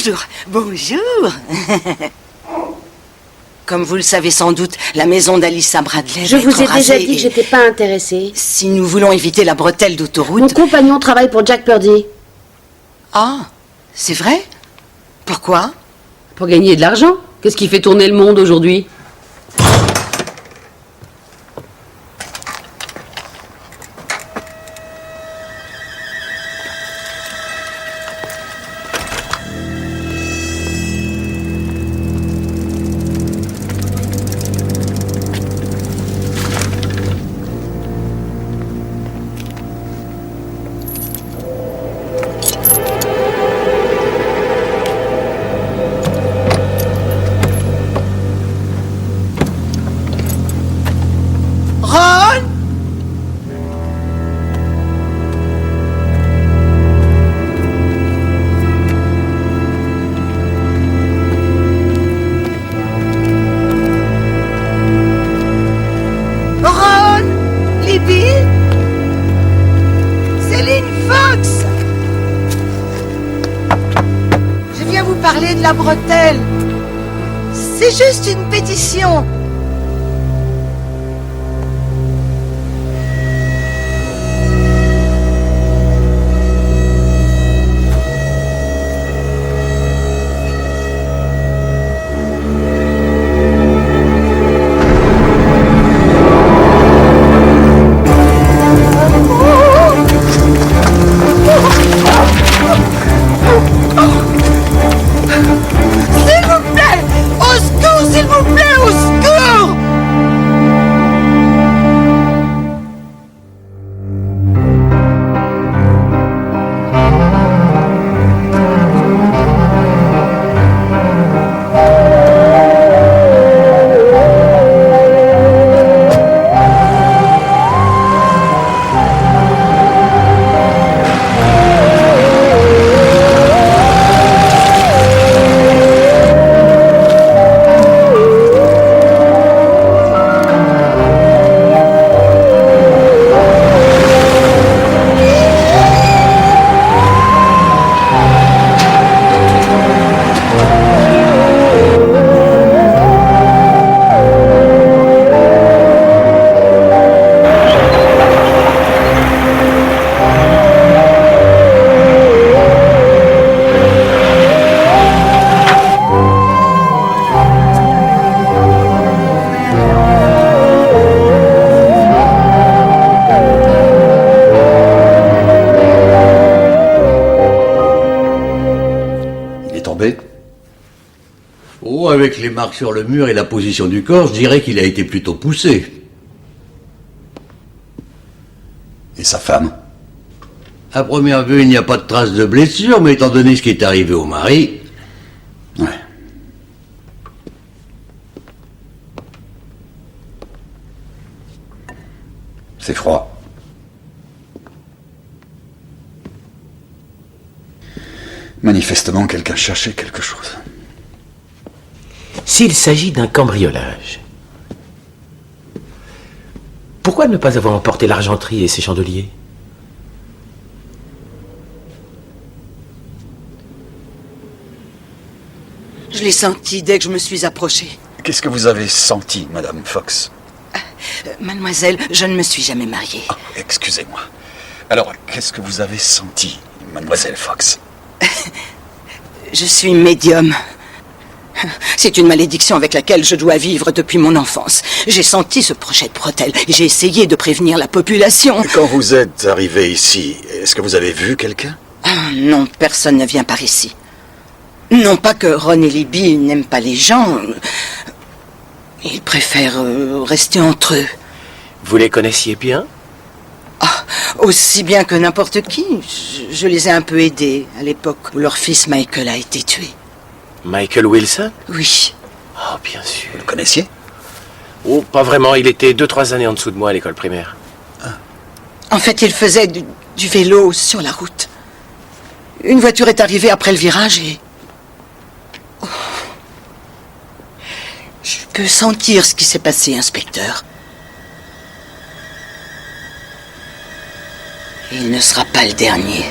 Bonjour. Bonjour. Comme vous le savez sans doute, la maison d'Alyssa Bradley Je va vous être ai déjà rasée dit que j'étais pas intéressée. Si nous voulons éviter la bretelle d'autoroute... Mon compagnon travaille pour Jack Purdy. Ah, c'est vrai? Pourquoi? Pour gagner de l'argent. Qu'est-ce qui fait tourner le monde aujourd'hui? Ron! Ron! Libby? Céline Fox! Je viens vous parler de la bretelle. C'est juste une pétition. S'il vous plaît! Au secours, s'il vous plaît, au secours! Oh, avec les marques sur le mur et la position du corps, je dirais qu'il a été plutôt poussé. Et sa femme? À première vue, il n'y a pas de trace de blessure, mais étant donné ce qui est arrivé au mari... Ouais. C'est froid. Manifestement, quelqu'un cherchait quelque chose. S'il s'agit d'un cambriolage, pourquoi ne pas avoir emporté l'argenterie et ses chandeliers? Je l'ai senti dès que je me suis approchée. Qu'est-ce que vous avez senti, Madame Fox? Mademoiselle, je ne me suis jamais mariée. Ah, excusez-moi. Alors, qu'est-ce que vous avez senti, Mademoiselle Fox? Je suis médium. C'est une malédiction avec laquelle je dois vivre depuis mon enfance. J'ai senti ce projet de bretelle et j'ai essayé de prévenir la population. Quand vous êtes arrivé ici, est-ce que vous avez vu quelqu'un? Non, personne ne vient par ici. Non pas que Ron et Libby n'aiment pas les gens. Ils préfèrent rester entre eux. Vous les connaissiez bien? Aussi bien que n'importe qui. Je les ai un peu aidés à l'époque où leur fils Michael a été tué. Michael Wilson? Oui. Oh, bien sûr. Vous le connaissiez? Oh, pas vraiment. Il était 2-3 années en dessous de moi à l'école primaire. En fait, il faisait du vélo sur la route. Une voiture est arrivée après le virage et... Oh. Je peux sentir ce qui s'est passé, inspecteur. Il ne sera pas le dernier.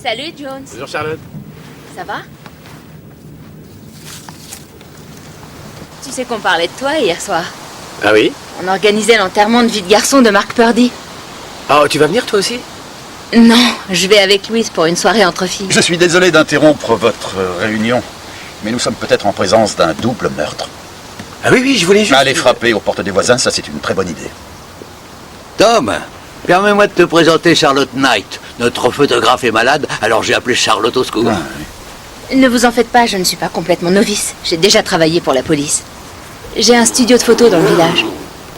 Salut, Jones. Bonjour Charlotte. Ça va? Tu sais qu'on parlait de toi hier soir. Ah oui? On organisait l'enterrement de vie de garçon de Marc Purdy. Oh, tu vas venir toi aussi? Non, je vais avec Louise pour une soirée entre filles. Je suis désolé d'interrompre votre réunion, mais nous sommes peut-être en présence d'un double meurtre. Ah oui, je voulais juste... Aller frapper aux portes des voisins, ça c'est une très bonne idée. Tom, permets-moi de te présenter Charlotte Knight. Notre photographe est malade, alors j'ai appelé Charlotte au secours. Ne vous en faites pas, je ne suis pas complètement novice. J'ai déjà travaillé pour la police. J'ai un studio de photos dans le village.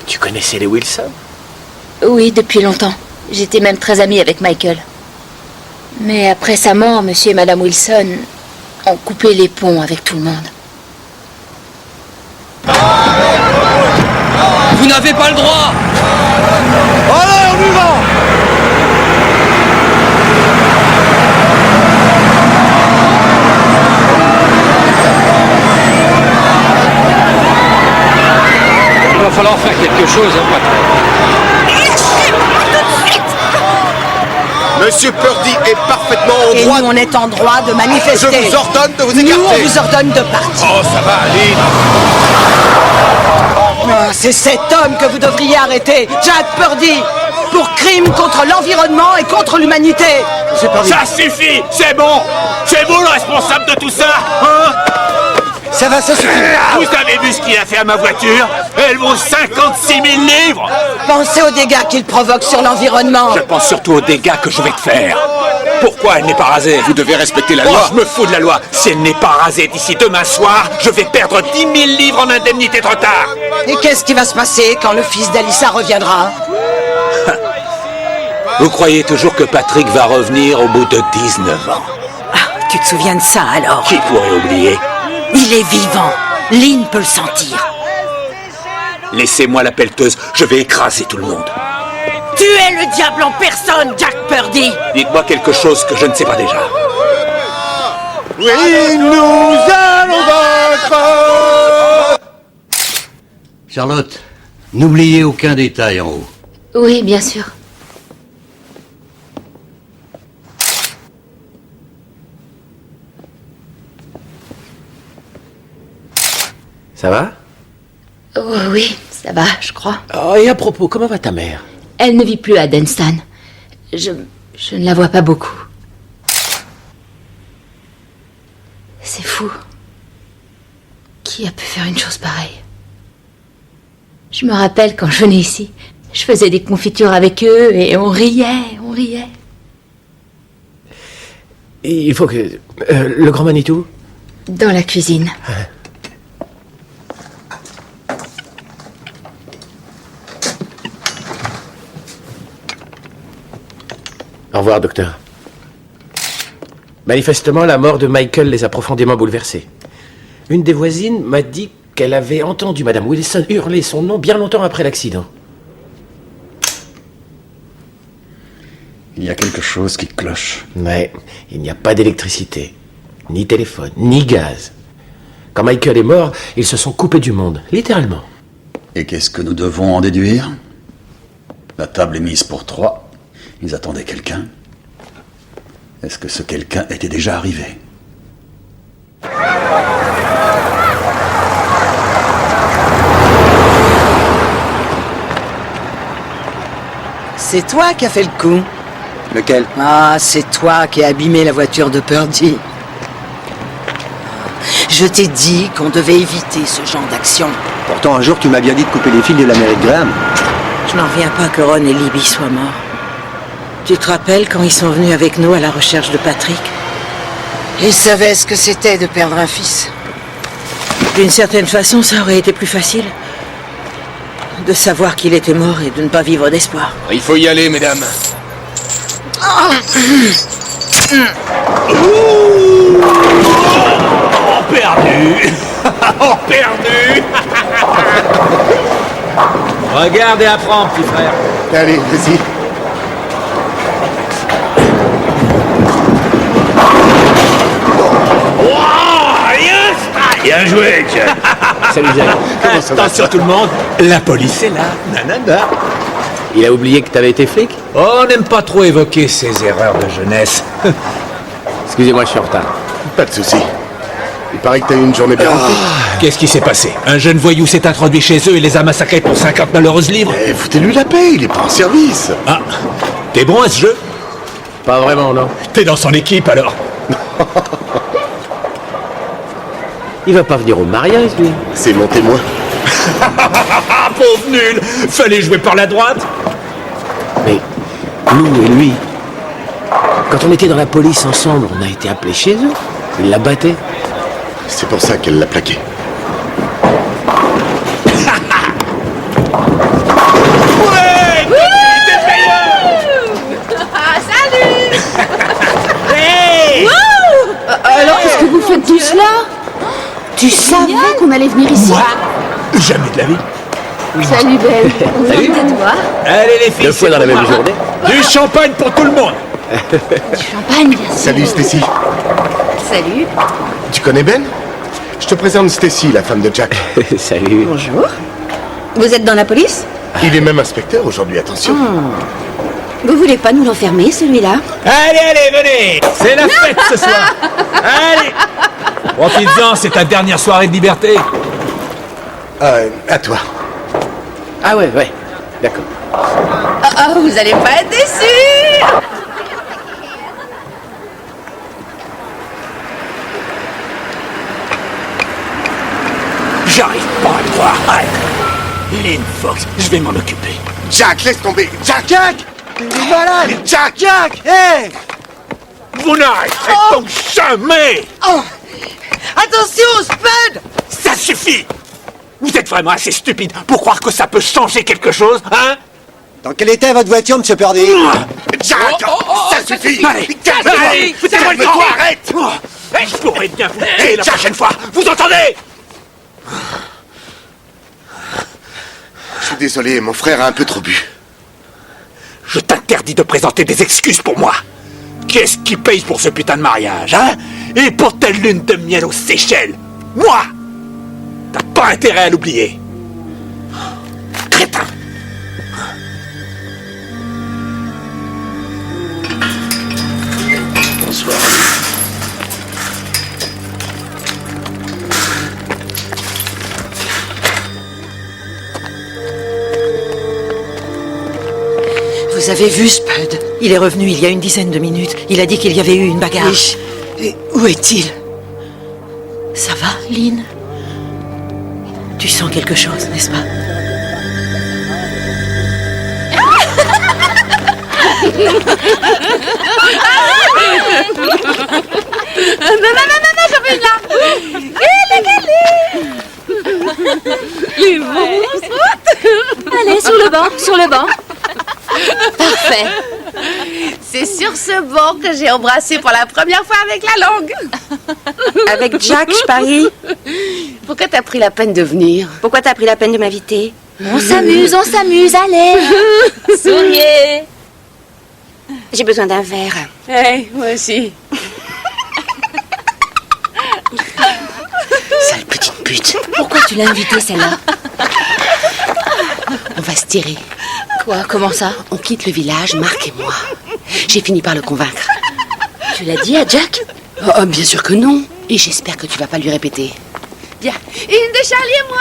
Tu connaissais les Wilson? Oui, depuis longtemps. J'étais même très amie avec Michael. Mais après sa mort, monsieur et madame Wilson ont coupé les ponts avec tout le monde. Vous n'avez pas le droit! Allez, on y va! Il va falloir faire quelque chose, hein, patron. Monsieur Purdy est parfaitement en Et droit. nous, on est en droit de manifester. Je vous ordonne de vous Nous, écarter. on vous ordonne de partir. Oh, ça va, Aline. Ah, c'est cet homme que vous devriez arrêter, Jack Purdy, pour crime contre l'environnement et contre l'humanité. Ça suffit! C'est bon! C'est vous le responsable de tout ça, hein? Ça va, ça suffit. Vous avez vu ce qu'il a fait à ma voiture? Elle vaut 56 000 livres! Pensez aux dégâts qu'il provoque sur l'environnement. Je pense surtout aux dégâts que je vais te faire. Pourquoi elle n'est pas rasée? Vous devez respecter la Oh, loi. je me fous de la loi. Si elle n'est pas rasée d'ici demain soir, je vais perdre 10 000 livres en indemnité de retard. Et qu'est-ce qui va se passer quand le fils d'Alyssa reviendra? Vous croyez toujours que Patrick va revenir au bout de 19 ans? Ah, tu te souviens de ça alors? Qui pourrait oublier? Il est vivant. Lynn peut le sentir. Laissez-moi la pelleteuse, je vais écraser tout le monde. Tu es le diable en personne, Jack Purdy. Dites-moi quelque chose que je ne sais pas déjà. Oui, nous allons vaincre. Charlotte, n'oubliez aucun détail en haut. Oui, bien sûr. Ça va? Oh, oui, ça va, je crois. Oh, et à propos, comment va ta mère? Elle ne vit plus à Dunstan. Je ne la vois pas beaucoup. C'est fou. Qui a pu faire une chose pareille? Je me rappelle quand je venais ici, je faisais des confitures avec eux et on riait, on riait. Il faut que... le grand Manitou? Dans la cuisine. Au revoir, docteur. Manifestement, la mort de Michael les a profondément bouleversés. Une des voisines m'a dit qu'elle avait entendu Madame Wilson hurler son nom bien longtemps après l'accident. Il y a quelque chose qui cloche. Mais il n'y a pas d'électricité, ni téléphone, ni gaz. Quand Michael est mort, ils se sont coupés du monde, littéralement. Et qu'est-ce que nous devons en déduire? La table est mise pour 3. Ils attendaient quelqu'un. Est-ce que ce quelqu'un était déjà arrivé? C'est toi qui as fait le coup. Lequel? Ah, c'est toi qui as abîmé la voiture de Purdy. Je t'ai dit qu'on devait éviter ce genre d'action. Pourtant, un jour, tu m'as bien dit de couper les fils de la mairie de Graham. Je n'en reviens pas que Ron et Libby soient morts. Tu te rappelles quand ils sont venus avec nous à la recherche de Patrick? Ils savaient ce que c'était de perdre un fils. D'une certaine façon, ça aurait été plus facile. De savoir qu'il était mort et de ne pas vivre d'espoir. Il faut y aller, mesdames. Oh, perdu. Oh, perdu. Regarde et apprends, petit frère. Allez, vas-y. Bien joué, Jack. Salut, Jack. Attention tout le monde, la police est là. Nanana. Il a oublié que t'avais été flic? Oh, on n'aime pas trop évoquer ces erreurs de jeunesse. Excusez-moi, je suis en retard. Pas de souci. Il paraît que t'as eu une journée bien remplie. Qu'est-ce qui s'est passé? Un jeune voyou s'est introduit chez eux et les a massacrés pour 50 malheureuses livres? Eh, foutez-lui la paix, il est pas en service. Ah, t'es bon à ce jeu? Pas vraiment, non. T'es dans son équipe alors? Il va pas venir au mariage, lui. C'est mon témoin. Ah, pauvre nul! Fallait jouer par la droite? Mais nous et lui, quand on était dans la police ensemble, on a été appelés chez eux. Ils la battaient. C'est pour ça qu'elle l'a plaqué. Ouais! T'es le meilleur! Ah, salut. Hey! Alors, qu'est-ce que vous faites tous là? Tu savais qu'on allait venir ici? Moi? Jamais de la vie. Salut, Belle. Salut. Toi? Allez les filles, 2 fois dans la même journée. du champagne pour tout le monde! Du champagne, bien sûr. Salut Stacy. Salut. Tu connais Ben? Je te présente Stacy, la femme de Jack. Salut. Bonjour. Vous êtes dans la police? Il est même inspecteur aujourd'hui, attention. Vous voulez pas nous l'enfermer, celui-là? Allez, venez! C'est la fête ce soir! Allez! Profites-en, c'est ta dernière soirée de liberté. À toi. Ah ouais, d'accord. Oh, vous allez pas être déçus. J'arrive pas à le croire. Allez. Lynn Fox, je vais m'en occuper. Jack, laisse tomber. Jack! Jack! Il est malade! Jack! Jack! Hé! Vous n'arrêterez donc jamais! Attention, Spud! Ça suffit! Vous êtes vraiment assez stupide pour croire que ça peut changer quelque chose, hein? Dans quel état est votre voiture, monsieur Purdy? Jack! Ça suffit! Allez, Calme-toi! allez, foutez-moi le camp! Calme-toi, arrête! Je pourrais bien vous tuer la prochaine fois, vous entendez? Je suis désolé, mon frère a un peu trop bu. Je t'interdis de présenter des excuses pour moi. Qu'est-ce qui paye pour ce putain de mariage, hein? Et pour telle lune de miel aux Seychelles? Moi! T'as pas intérêt à l'oublier. Crétin! Bonsoir. Vous avez vu Spud? Il est revenu il y a une dizaine de minutes. Il a dit qu'il y avait eu une bagarre. Oui. Et où est-il? Ça va, Lynn? Tu sens quelque chose, n'est-ce pas? Non, j'en veux une larme. Les monstres. Allez, sur le banc. Parfait. C'est sur ce banc que j'ai embrassé pour la première fois avec la langue. Avec Jack, je parie. Pourquoi t'as pris la peine de venir? Pourquoi t'as pris la peine de m'inviter? On s'amuse, allez. Souriez. J'ai besoin d'un verre. Hey, moi aussi. Sale petite pute. Pourquoi tu l'as invitée, celle-là? On va se tirer. Quoi? Comment ça? On quitte le village, Marc et moi. J'ai fini par le convaincre. Tu l'as dit à Jack? Oh, bien sûr que non. Et j'espère que tu vas pas lui répéter. Bien. Une de Charlie et moi.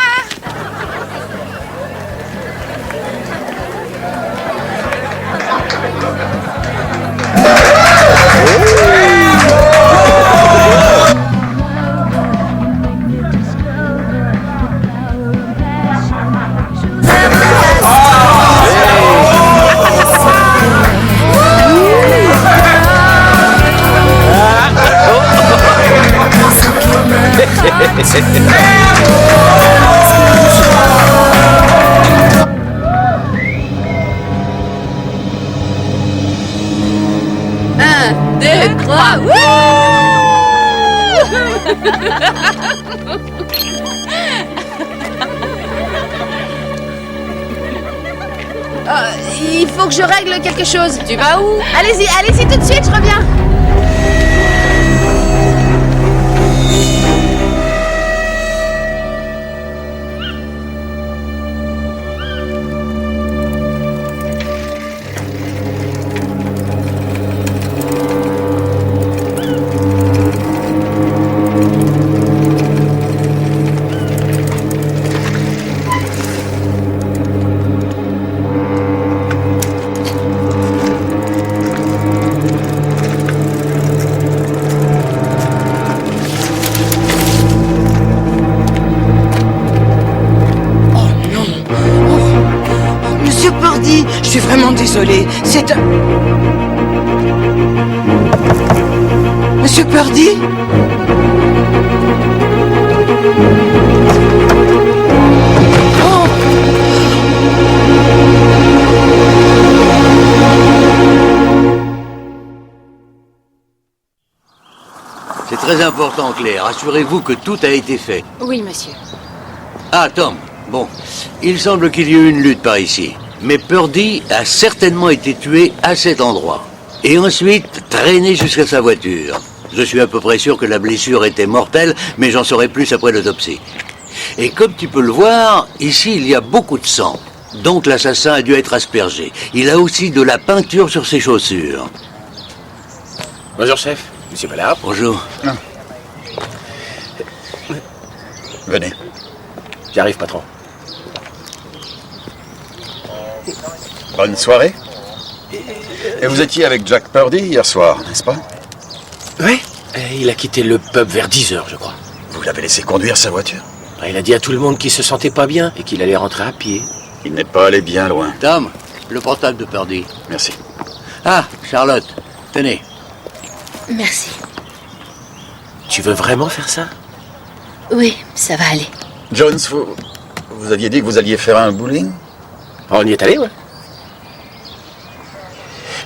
Un, deux, trois. Il faut que je règle quelque chose. Tu vas où? Allez-y tout de suite, je reviens. désolée. C'est un... Monsieur Purdy? Oh! C'est très important, Claire. Assurez-vous que tout a été fait. Oui, monsieur. Ah, Tom. Bon, il semble qu'il y ait eu une lutte par ici. Mais Purdy a certainement été tué à cet endroit. Et ensuite, traîné jusqu'à sa voiture. Je suis à peu près sûr que la blessure était mortelle, mais j'en saurai plus après l'autopsie. Et comme tu peux le voir, ici il y a beaucoup de sang. Donc l'assassin a dû être aspergé. Il a aussi de la peinture sur ses chaussures. Bonjour, chef. Monsieur Ballard. Bonjour. Venez. J'arrive, patron. Bonne soirée. Et vous étiez avec Jack Purdy hier soir, n'est-ce pas? Oui. Il a quitté le pub vers 10h, je crois. Vous l'avez laissé conduire sa voiture? Il a dit à tout le monde qu'il se sentait pas bien et qu'il allait rentrer à pied. Il n'est pas allé bien loin. Tom, le portable de Purdy. Merci. Ah, Charlotte, tenez. Merci. Tu veux vraiment faire ça? Oui, ça va aller. Jones, vous aviez dit que vous alliez faire un bowling? On y est allé, ouais.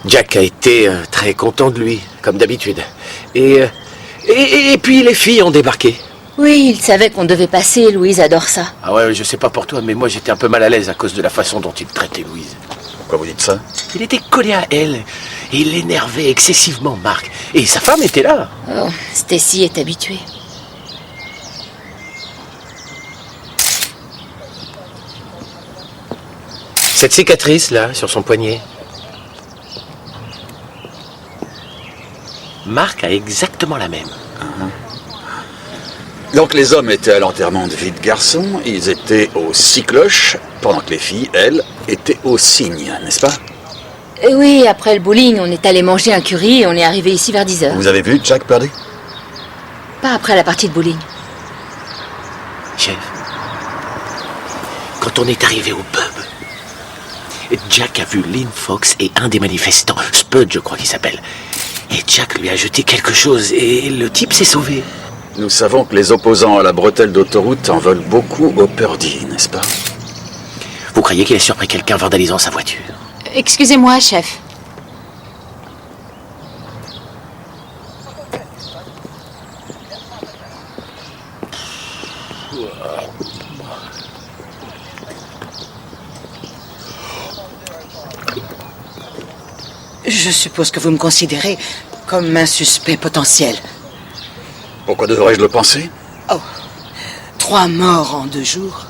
Jack a été très content de lui, comme d'habitude. Et puis les filles ont débarqué. Oui, il savait qu'on devait passer, Louise adore ça. Ah ouais, je sais pas pour toi, mais moi j'étais un peu mal à l'aise à cause de la façon dont il traitait Louise. Pourquoi vous dites ça? Il était collé à elle, et il énervait excessivement Marc. Et sa femme était là. Oh, Stacy est habituée. Cette cicatrice là, sur son poignet. Marc a exactement la même. Donc les hommes étaient à l'enterrement de vie de garçon, ils étaient au Six-Cloches, pendant que les filles, elles, étaient au Cygne, n'est-ce pas? Oui, après le bowling, on est allé manger un curry et on est arrivé ici vers 10h. Vous avez vu Jack Purdy? Pas après la partie de bowling. Chef, quand on est arrivé au pub, Jack a vu Lynn Fox et un des manifestants, Spud je crois qu'il s'appelle. Et Jack lui a jeté quelque chose et le type s'est sauvé. Nous savons que les opposants à la bretelle d'autoroute en veulent beaucoup au Purdy, n'est-ce pas? Vous croyez qu'il a surpris quelqu'un vandalisant sa voiture? Excusez-moi, chef. Je suppose que vous me considérez comme un suspect potentiel. Pourquoi devrais-je le penser? Oh, 3 morts en 2 jours.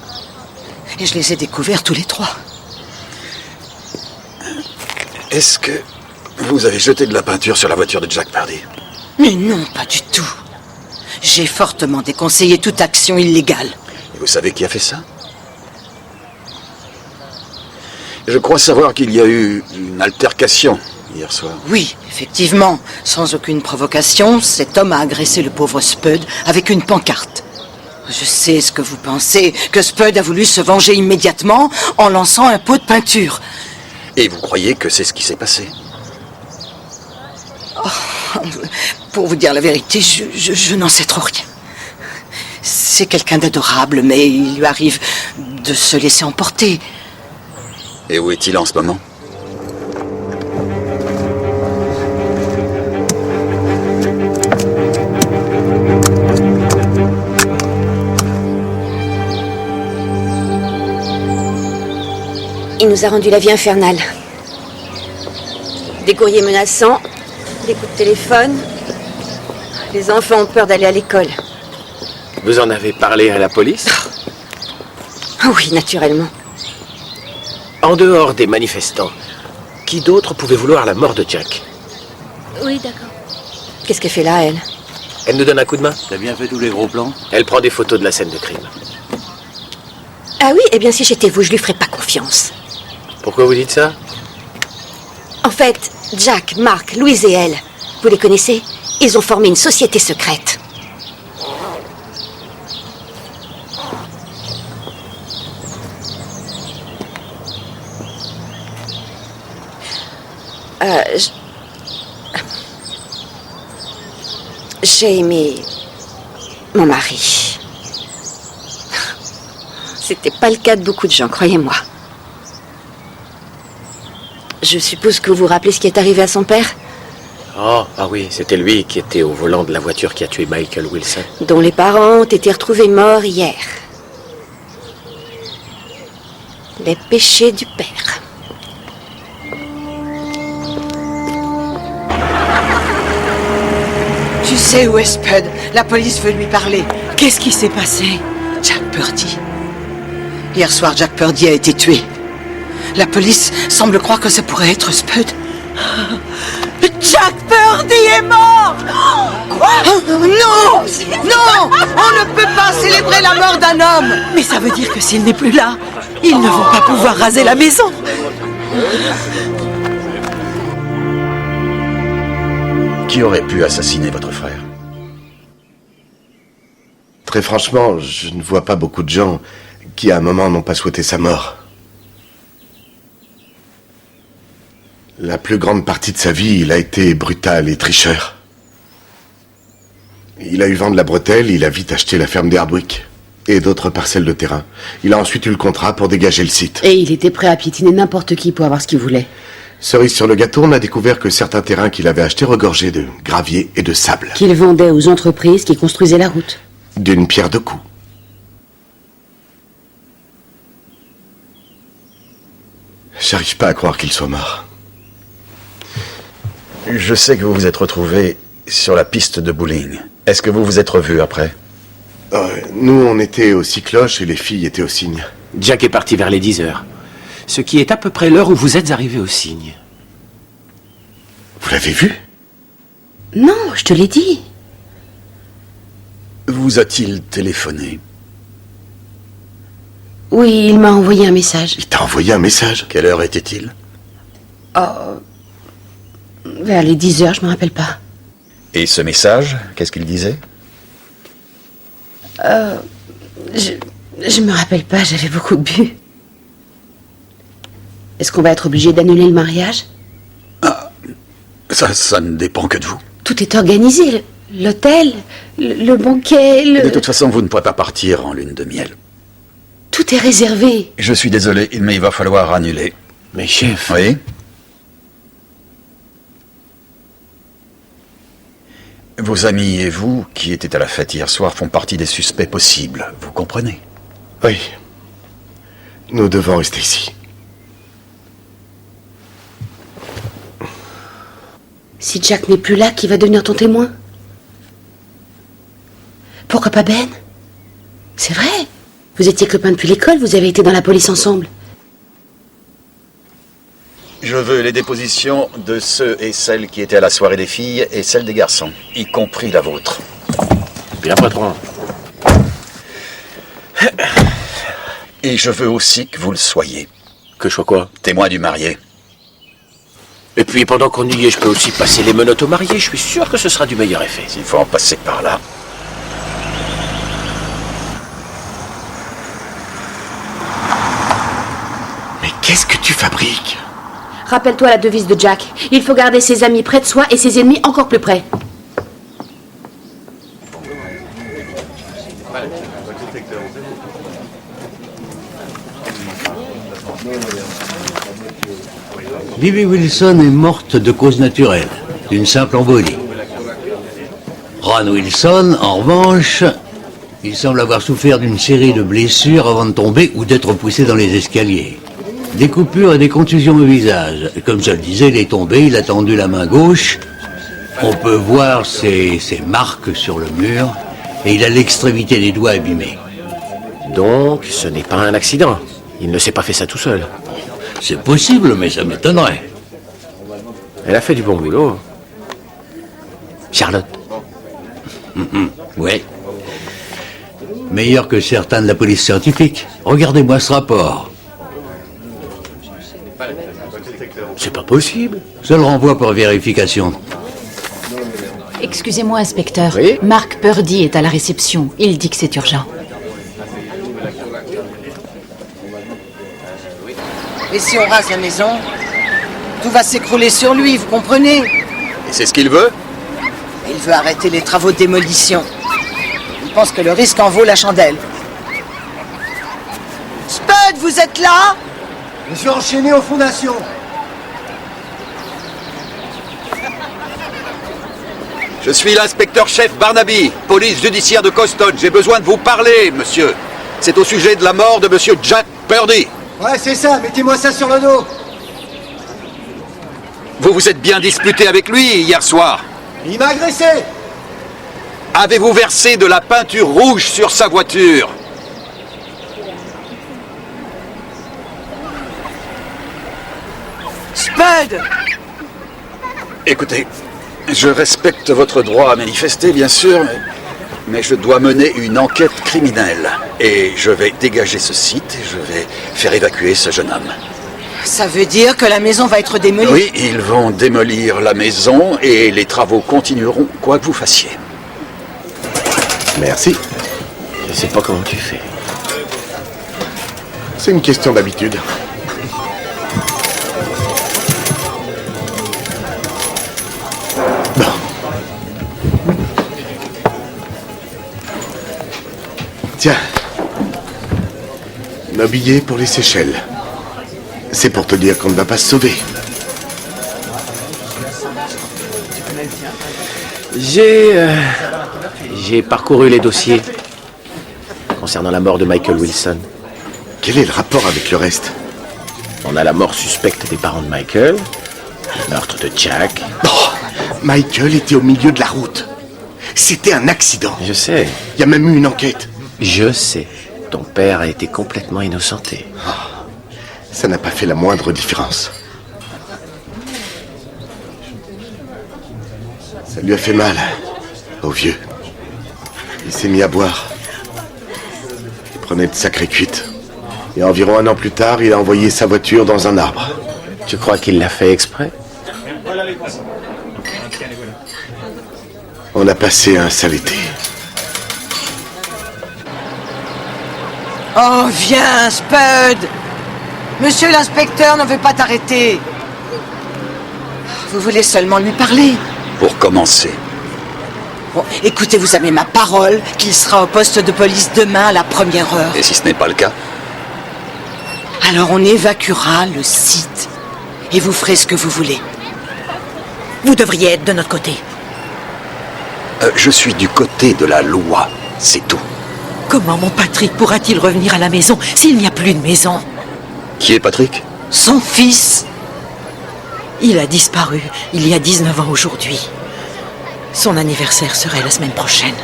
Et je les ai découverts tous les 3. Est-ce que vous avez jeté de la peinture sur la voiture de Jack Purdy? Mais non, pas du tout. J'ai fortement déconseillé toute action illégale. Et vous savez qui a fait ça? Je crois savoir qu'il y a eu une altercation hier soir. Oui, effectivement, sans aucune provocation, cet homme a agressé le pauvre Spud avec une pancarte. Je sais ce que vous pensez, que Spud a voulu se venger immédiatement en lançant un pot de peinture. Et vous croyez que c'est ce qui s'est passé? Oh, pour vous dire la vérité, je n'en sais trop rien. C'est quelqu'un d'adorable, mais il lui arrive de se laisser emporter. Et où est-il en ce moment? Il nous a rendu la vie infernale. Des courriers menaçants, des coups de téléphone. Les enfants ont peur d'aller à l'école. Vous en avez parlé à la police? Ah oui, naturellement. En dehors des manifestants, qui d'autre pouvait vouloir la mort de Jack? Oui, d'accord. Qu'est-ce qu'elle fait là, elle? Elle nous donne un coup de main. T'as bien fait tous les gros plans? Elle prend des photos de la scène de crime. Ah oui, eh bien si j'étais vous, je lui ferais pas confiance. Pourquoi vous dites ça? En fait, Jack, Mark, Louise et elle, vous les connaissez? Ils ont formé une société secrète. J'ai aimé mon mari. C'était pas le cas de beaucoup de gens, croyez-moi. Je suppose que vous vous rappelez ce qui est arrivé à son père? Oh, ah oui, c'était lui qui était au volant de la voiture qui a tué Michael Wilson. Dont les parents ont été retrouvés morts hier. Les péchés du père. Tu sais où est Spud? La police veut lui parler. Qu'est-ce qui s'est passé? Jack Purdy. Hier soir, Jack Purdy a été tué. La police semble croire que ça pourrait être Spud. Jack Purdy est mort! Quoi? Non! Non! On ne peut pas célébrer la mort d'un homme! Mais ça veut dire que s'il n'est plus là, ils ne vont pas pouvoir raser la maison. Qui aurait pu assassiner votre frère? Très franchement, je ne vois pas beaucoup de gens qui, à un moment, n'ont pas souhaité sa mort. La plus grande partie de sa vie, il a été brutal et tricheur. Il a eu vent de la bretelle, il a vite acheté la ferme des Hardwick et d'autres parcelles de terrain. Il a ensuite eu le contrat pour dégager le site. Et il était prêt à piétiner n'importe qui pour avoir ce qu'il voulait. Cerise sur le gâteau, on a découvert que certains terrains qu'il avait achetés regorgeaient de gravier et de sable. Qu'il vendait aux entreprises qui construisaient la route. D'une pierre deux coups. J'arrive pas à croire qu'il soit mort. Je sais que vous vous êtes retrouvés sur la piste de bowling. Est-ce que vous vous êtes revus après? Nous, on était au cycloche et les filles étaient au cygne. Jack est parti vers les 10 heures. Ce qui est à peu près l'heure où vous êtes arrivé au cygne. Vous l'avez vu? Non, je te l'ai dit. Vous a-t-il téléphoné? Oui, il m'a envoyé un message. Il t'a envoyé un message? Quelle heure était-il? Vers les 10 heures, je me rappelle pas. Et ce message, qu'est-ce qu'il disait? Je me rappelle pas, j'avais beaucoup bu. Est-ce qu'on va être obligé d'annuler le mariage? Ça ne dépend que de vous. Tout est organisé. L'hôtel, le banquet, De toute façon, vous ne pourrez pas partir en lune de miel. Tout est réservé. Je suis désolé, mais il va falloir annuler. Mais chef... Oui? Vos amis et vous, qui étaient à la fête hier soir, font partie des suspects possibles. Vous comprenez? Oui. Nous devons rester ici. Si Jack n'est plus là, qui va devenir ton témoin? Pourquoi pas Ben? C'est vrai. Vous étiez copains depuis l'école, vous avez été dans la police ensemble. Je veux les dépositions de ceux et celles qui étaient à la soirée des filles et celles des garçons, y compris la vôtre. Bien, patron. Et je veux aussi que vous le soyez. Que je sois quoi? Témoin du marié. Et puis, pendant qu'on y est, je peux aussi passer les menottes au marié. Je suis sûr que ce sera du meilleur effet. S'il faut en passer par là. Mais qu'est-ce que tu fabriques? Rappelle-toi la devise de Jack. Il faut garder ses amis près de soi et ses ennemis encore plus près. Libby Wilson est morte de cause naturelle, d'une simple embolie. Ron Wilson, en revanche, il semble avoir souffert d'une série de blessures avant de tomber ou d'être poussé dans les escaliers. Des coupures et des contusions au visage. Comme je le disais, il est tombé, il a tendu la main gauche. On peut voir ses marques sur le mur et il a l'extrémité des doigts abîmée. Donc, ce n'est pas un accident. Il ne s'est pas fait ça tout seul. C'est possible, mais ça m'étonnerait. Elle a fait du bon boulot. Charlotte. Ouais. Meilleur que certains de la police scientifique. Regardez-moi ce rapport. C'est pas possible. Je le renvoie pour vérification. Excusez-moi, inspecteur. Oui? Mark Purdy est à la réception. Il dit que c'est urgent. Et si on rase la maison, Tout va s'écrouler sur lui, vous comprenez? Et c'est ce qu'il veut? Il veut arrêter les travaux de démolition. Il pense que le risque en vaut la chandelle. Spud, vous êtes là? Je suis enchaîné aux fondations. Je suis l'inspecteur-chef Barnaby, police judiciaire de Coston. J'ai besoin de vous parler, monsieur. C'est au sujet de la mort de monsieur Jack Purdy. Ouais, c'est ça, mettez-moi ça sur le dos. Vous vous êtes bien disputé avec lui hier soir. Il m'a agressé. Avez-vous versé de la peinture rouge sur sa voiture? Spud! Écoutez, je respecte votre droit à manifester, bien sûr, mais je dois mener une enquête criminelle. Et je vais dégager ce site et je vais faire évacuer ce jeune homme. Ça veut dire que la maison va être démolie? Oui, ils vont démolir la maison et les travaux continueront, quoi que vous fassiez. Merci. Je sais pas comment tu fais. C'est une question d'habitude. Bon. Tiens. Nos billets pour les Seychelles. C'est pour te dire qu'on ne va pas se sauver. J'ai parcouru les dossiers concernant la mort de Michael Wilson. Quel est le rapport avec le reste? On a la mort suspecte des parents de Michael, le meurtre de Jack. Oh, Michael était au milieu de la route. C'était un accident. Je sais. Il y a même eu une enquête. Je sais. Ton père a été complètement innocenté. Oh, ça n'a pas fait la moindre différence. Ça lui a fait mal, au vieux. Il s'est mis à boire. Il prenait de sacrées cuites. Et environ 1 an plus tard, il a envoyé sa voiture dans un arbre. Tu crois qu'il l'a fait exprès? On a passé un sale été. Oh, viens, Spud! Monsieur l'inspecteur ne veut pas t'arrêter. Vous voulez seulement lui parler? Pour commencer. Bon, écoutez, vous avez ma parole qu'il sera au poste de police demain à la première heure. Et si ce n'est pas le cas? Alors on évacuera le site. Et vous ferez ce que vous voulez. Vous devriez être de notre côté. Je suis du côté de la loi, c'est tout. Comment mon Patrick pourra-t-il revenir à la maison s'il n'y a plus de maison? Qui est Patrick? Son fils. Il a disparu il y a 19 ans aujourd'hui. Son anniversaire serait la semaine prochaine.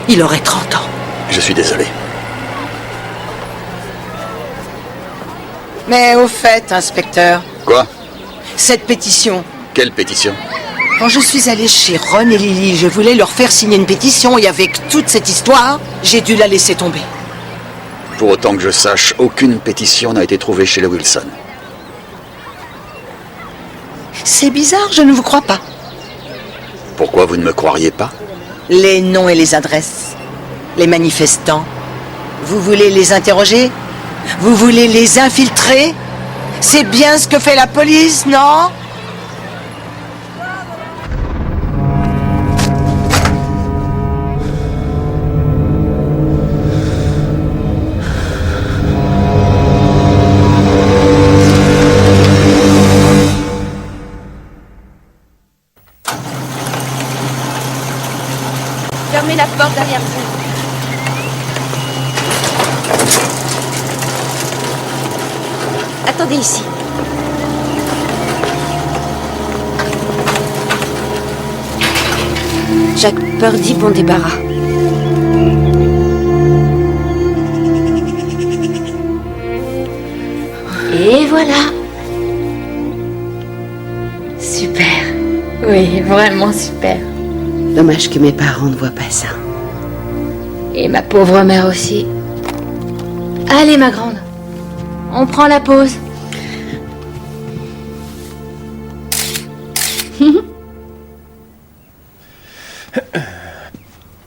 Il aurait 30 ans. Je suis désolé. Mais au fait, inspecteur... Quoi? Cette pétition... Quelle pétition? Quand je suis allée chez Ron et Lily, je voulais leur faire signer une pétition et avec toute cette histoire, j'ai dû la laisser tomber. Pour autant que je sache, aucune pétition n'a été trouvée chez les Wilson. C'est bizarre, je ne vous crois pas. Pourquoi vous ne me croiriez pas? Les noms et les adresses. Les manifestants. Vous voulez les interroger? Vous voulez les infiltrer? C'est bien ce que fait la police, non? Fermez la porte derrière vous. Attendez ici. Jack Purdy, bon débarras. Et voilà. Super. Oui, vraiment super. Dommage que mes parents ne voient pas ça. Et ma pauvre mère aussi. Allez, ma grande. On prend la pause.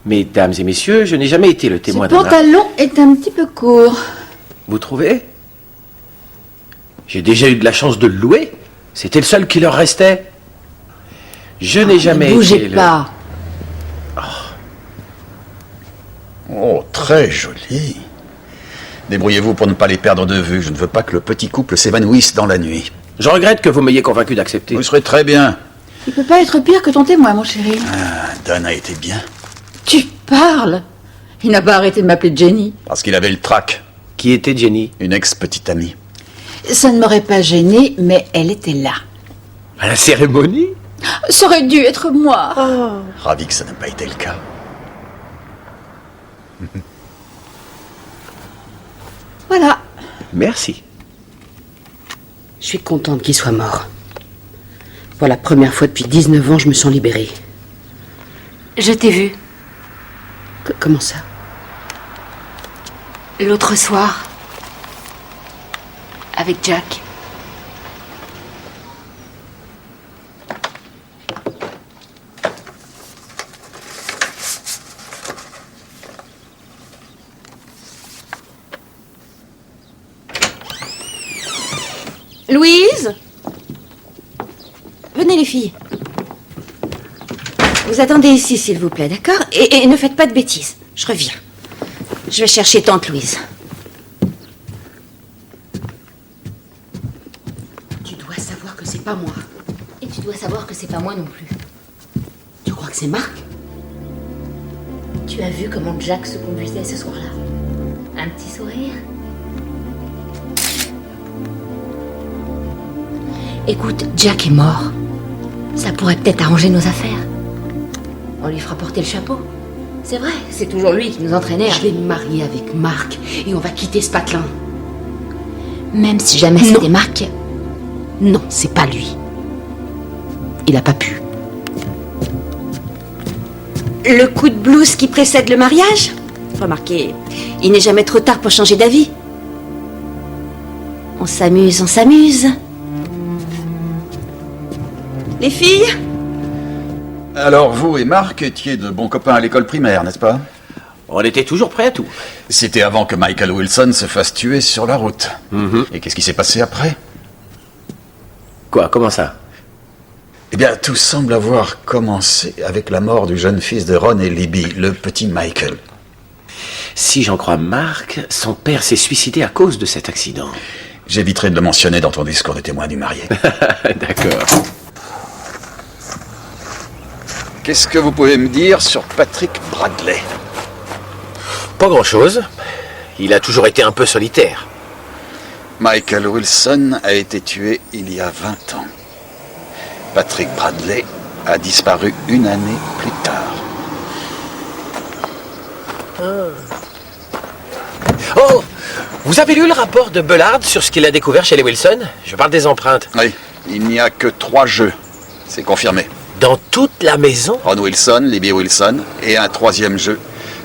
Mesdames et messieurs, je n'ai jamais été le témoin Ce d'un... pantalon est un petit peu court. Vous trouvez? J'ai déjà eu de la chance de le louer. C'était le seul qui leur restait. Je n'ai jamais Ne bougez été pas. Oh, très joli. Débrouillez-vous pour ne pas les perdre de vue. Je ne veux pas que le petit couple s'évanouisse dans la nuit. Je regrette que vous m'ayez convaincu d'accepter. Vous serez très bien. Il peut pas être pire que ton témoin, mon chéri. Ah, Don a été bien. Tu parles. Il n'a pas arrêté de m'appeler Jenny. Parce qu'il avait le trac. Qui était Jenny? Une ex-petite amie. Ça ne m'aurait pas gênée, mais elle était là. À la cérémonie? Ça aurait dû être moi. Ravi que ça n'a pas été le cas. Voilà. Merci. Je suis contente qu'il soit mort. Pour la première fois depuis 19 ans, je me sens libérée. Je t'ai vu Comment ça? l'autre soir avec Jack. Louise? Venez les filles. Vous attendez ici, s'il vous plaît, d'accord? Et ne faites pas de bêtises. Je reviens. Je vais chercher tante Louise. Tu dois savoir que c'est pas moi. Et tu dois savoir que c'est pas moi non plus. Tu crois que c'est Marc? Tu as vu comment Jack se conduisait ce soir-là? Un petit sourire? Écoute, Jack est mort. Ça pourrait peut-être arranger nos affaires. On lui fera porter le chapeau. C'est vrai, c'est toujours lui qui nous entraînait. Je vais me marier avec Marc et on va quitter ce patelin. Même si jamais c'était Marc. Non, c'est pas lui. Il a pas pu. Le coup de blues qui précède le mariage? Remarquez, il n'est jamais trop tard pour changer d'avis. On s'amuse, on s'amuse. Les filles? Alors, vous et Marc étiez de bons copains à l'école primaire, n'est-ce pas? On était toujours prêts à tout. C'était avant que Michael Wilson se fasse tuer sur la route. Et qu'est-ce qui s'est passé après? Quoi? Comment ça? Eh bien, tout semble avoir commencé avec la mort du jeune fils de Ron et Libby, le petit Michael. Si j'en crois Marc, son père s'est suicidé à cause de cet accident. J'éviterai de le mentionner dans ton discours de témoin du marié. D'accord. Qu'est-ce que vous pouvez me dire sur Patrick Bradley? Pas grand-chose. Il a toujours été un peu solitaire. Michael Wilson a été tué il y a 20 ans. Patrick Bradley a disparu une année plus tard. Oh! Vous avez lu le rapport de Bullard sur ce qu'il a découvert chez les Wilson? Je parle des empreintes. Oui, il n'y a que 3 jeux. C'est confirmé. Dans toute la maison? Ron Wilson, Libby Wilson et un 3e jeu,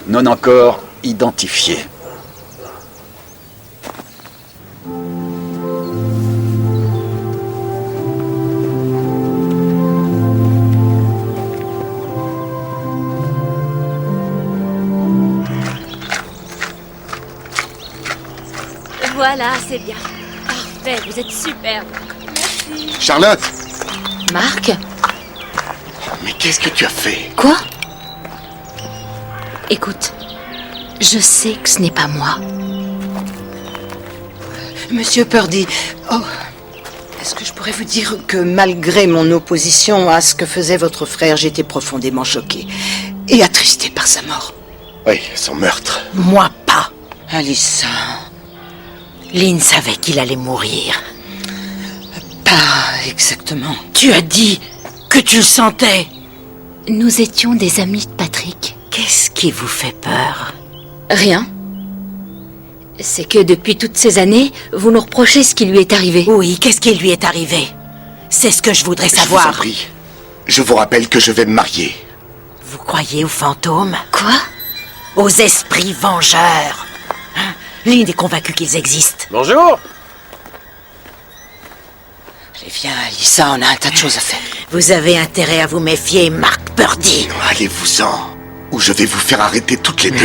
non encore identifié. Voilà, c'est bien. Parfait, vous êtes superbe. Charlotte! Marc? Mais qu'est-ce que tu as fait? Quoi? Écoute, je sais que ce n'est pas moi. Monsieur Purdy, est-ce que je pourrais vous dire que malgré mon opposition à ce que faisait votre frère, j'étais profondément choquée et attristée par sa mort. Oui, son meurtre. Moi pas, Alissa. Lynn savait qu'il allait mourir. Pas exactement. Tu as dit que tu le sentais. Nous étions des amis de Patrick. Qu'est-ce qui vous fait peur? Rien. C'est que depuis toutes ces années, vous nous reprochez ce qui lui est arrivé. Oui, qu'est-ce qui lui est arrivé? C'est ce que je voudrais Je vous en savoir. prie. Je vous rappelle que je vais me marier. Vous croyez aux fantômes? Quoi? Aux esprits vengeurs? Hein? Lynn est convaincue qu'ils existent. Bonjour! Allez, viens, Alissa, on a un tas de choses à faire. Vous avez intérêt à vous méfier, Mark Purdy. Allez-vous-en, ou je vais vous faire arrêter toutes les deux.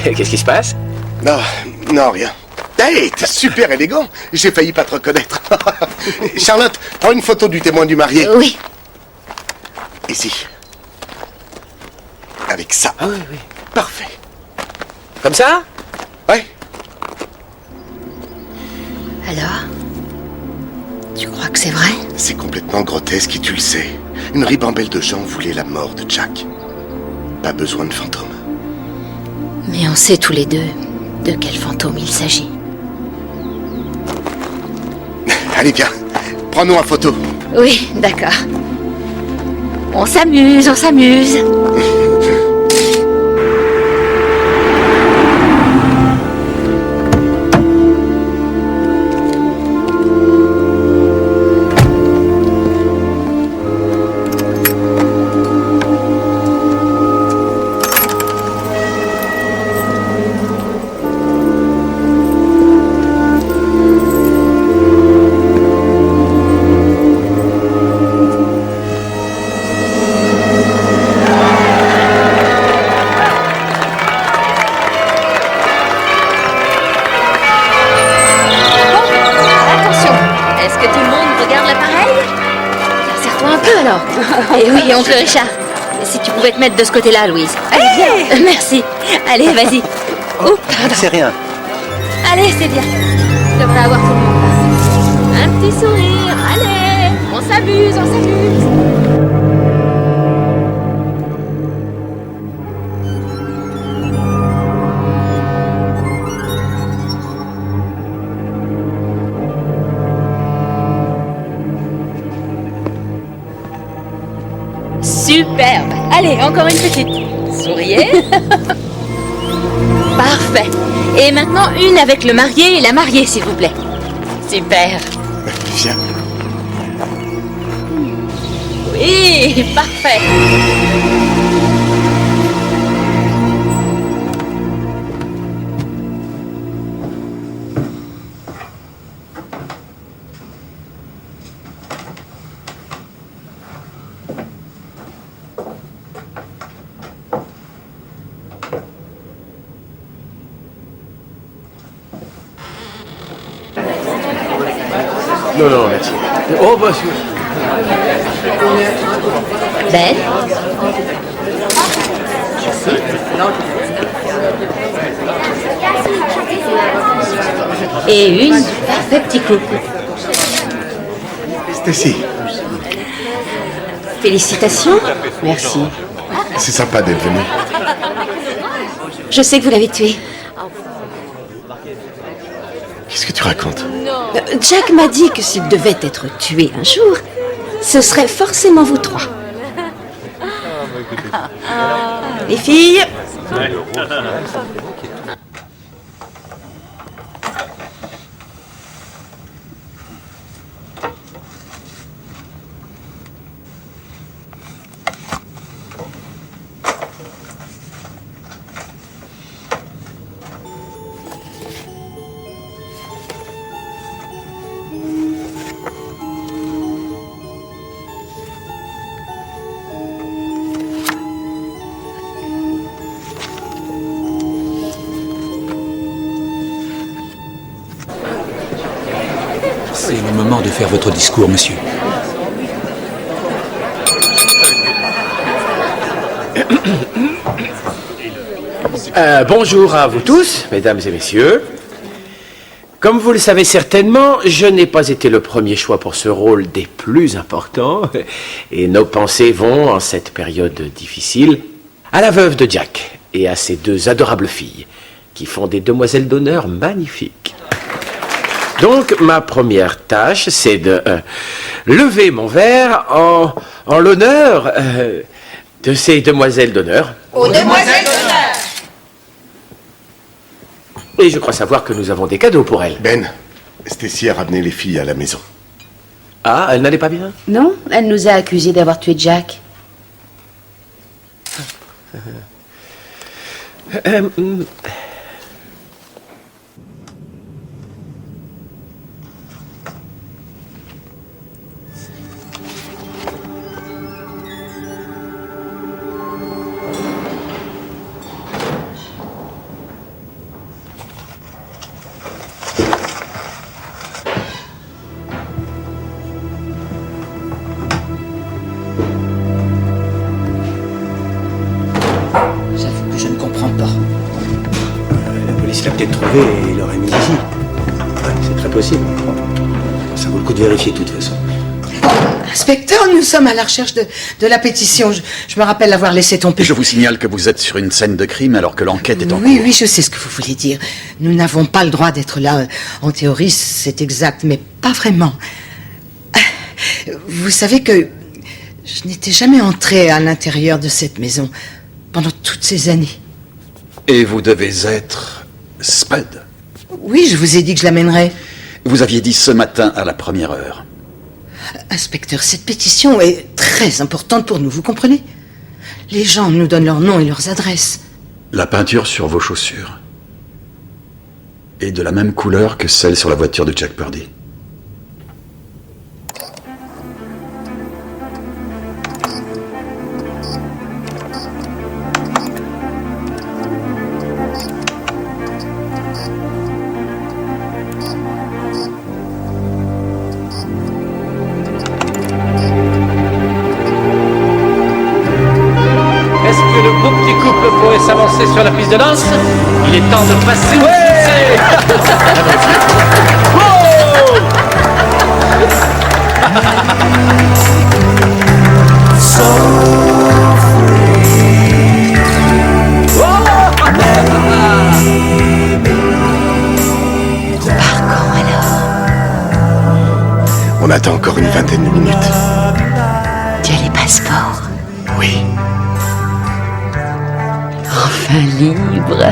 Qu'est-ce qui se passe? Non, rien. Hey, t'es super élégant. J'ai failli pas te reconnaître. Charlotte, prends une photo du témoin du marié. Oui. Ici. Avec ça. Ah oui, oui. Parfait. Comme ça? Ouais. Alors? Tu crois que c'est vrai? C'est complètement grotesque et tu le sais. Une ribambelle de gens voulait la mort de Jack. Pas besoin de fantômes. Mais on sait tous les deux de quel fantôme il s'agit. Allez, viens. Prends-nous en photo. Oui, d'accord. On s'amuse, on s'amuse. Et oui, oncle Richard. Si tu pouvais te mettre de ce côté-là, Louise. Allez, viens. Merci. Allez, vas-y. Oups, pardon. C'est rien. Allez, c'est bien. Je devrais avoir tout le monde. Un petit sourire. Allez, on s'amuse, on s'amuse. Superbe. Allez, encore une petite. Souriez. Parfait. Et maintenant, une avec le marié et la mariée, s'il vous plaît. Super. Viens. Oui, parfait. Non, merci. Oh, bah, Ben. Et une parfait petit coucou. Stacy. Félicitations. Merci. C'est sympa d'être venu. Je sais que vous l'avez tué. Qu'est-ce que tu racontes? Jack m'a dit que s'il devait être tué un jour, ce serait forcément vous trois. Les filles. C'est le moment de faire votre discours, monsieur. Bonjour à vous tous, mesdames et messieurs. Comme vous le savez certainement, je n'ai pas été le premier choix pour ce rôle des plus importants. Et nos pensées vont, en cette période difficile, à la veuve de Jack et à ses deux adorables filles, qui font des demoiselles d'honneur magnifiques. Donc, ma première tâche, c'est de lever mon verre en l'honneur de ces demoiselles d'honneur. Aux demoiselles d'honneur! Et je crois savoir que nous avons des cadeaux pour elles. Ben, Stacy a ramené les filles à la maison. Ah, elle n'allait pas bien? Non, elle nous a accusés d'avoir tué Jack. trouvé et l'aurait mis ici. Ouais, c'est très possible. Ça vaut le coup de vérifier de toute façon. Inspecteur, nous sommes à la recherche de la pétition. Je me rappelle l'avoir laissé tomber. Je vous signale que vous êtes sur une scène de crime alors que l'enquête est en cours. Oui, je sais ce que vous voulez dire. Nous n'avons pas le droit d'être là. En théorie, c'est exact, mais pas vraiment. Vous savez que je n'étais jamais entrée à l'intérieur de cette maison pendant toutes ces années. Et vous devez être Spud. Oui, je vous ai dit que je l'amènerais. Vous aviez dit ce matin à la première heure. Inspecteur, cette pétition est très importante pour nous, vous comprenez? Les gens nous donnent leurs noms et leurs adresses. La peinture sur vos chaussures est de la même couleur que celle sur la voiture de Jack Purdy. S'avancer sur la piste de danse. Il est temps de passer au succès. Par quand alors? On attend encore une vingtaine de minutes. Tu as les passeports? Oui. Enfin libre.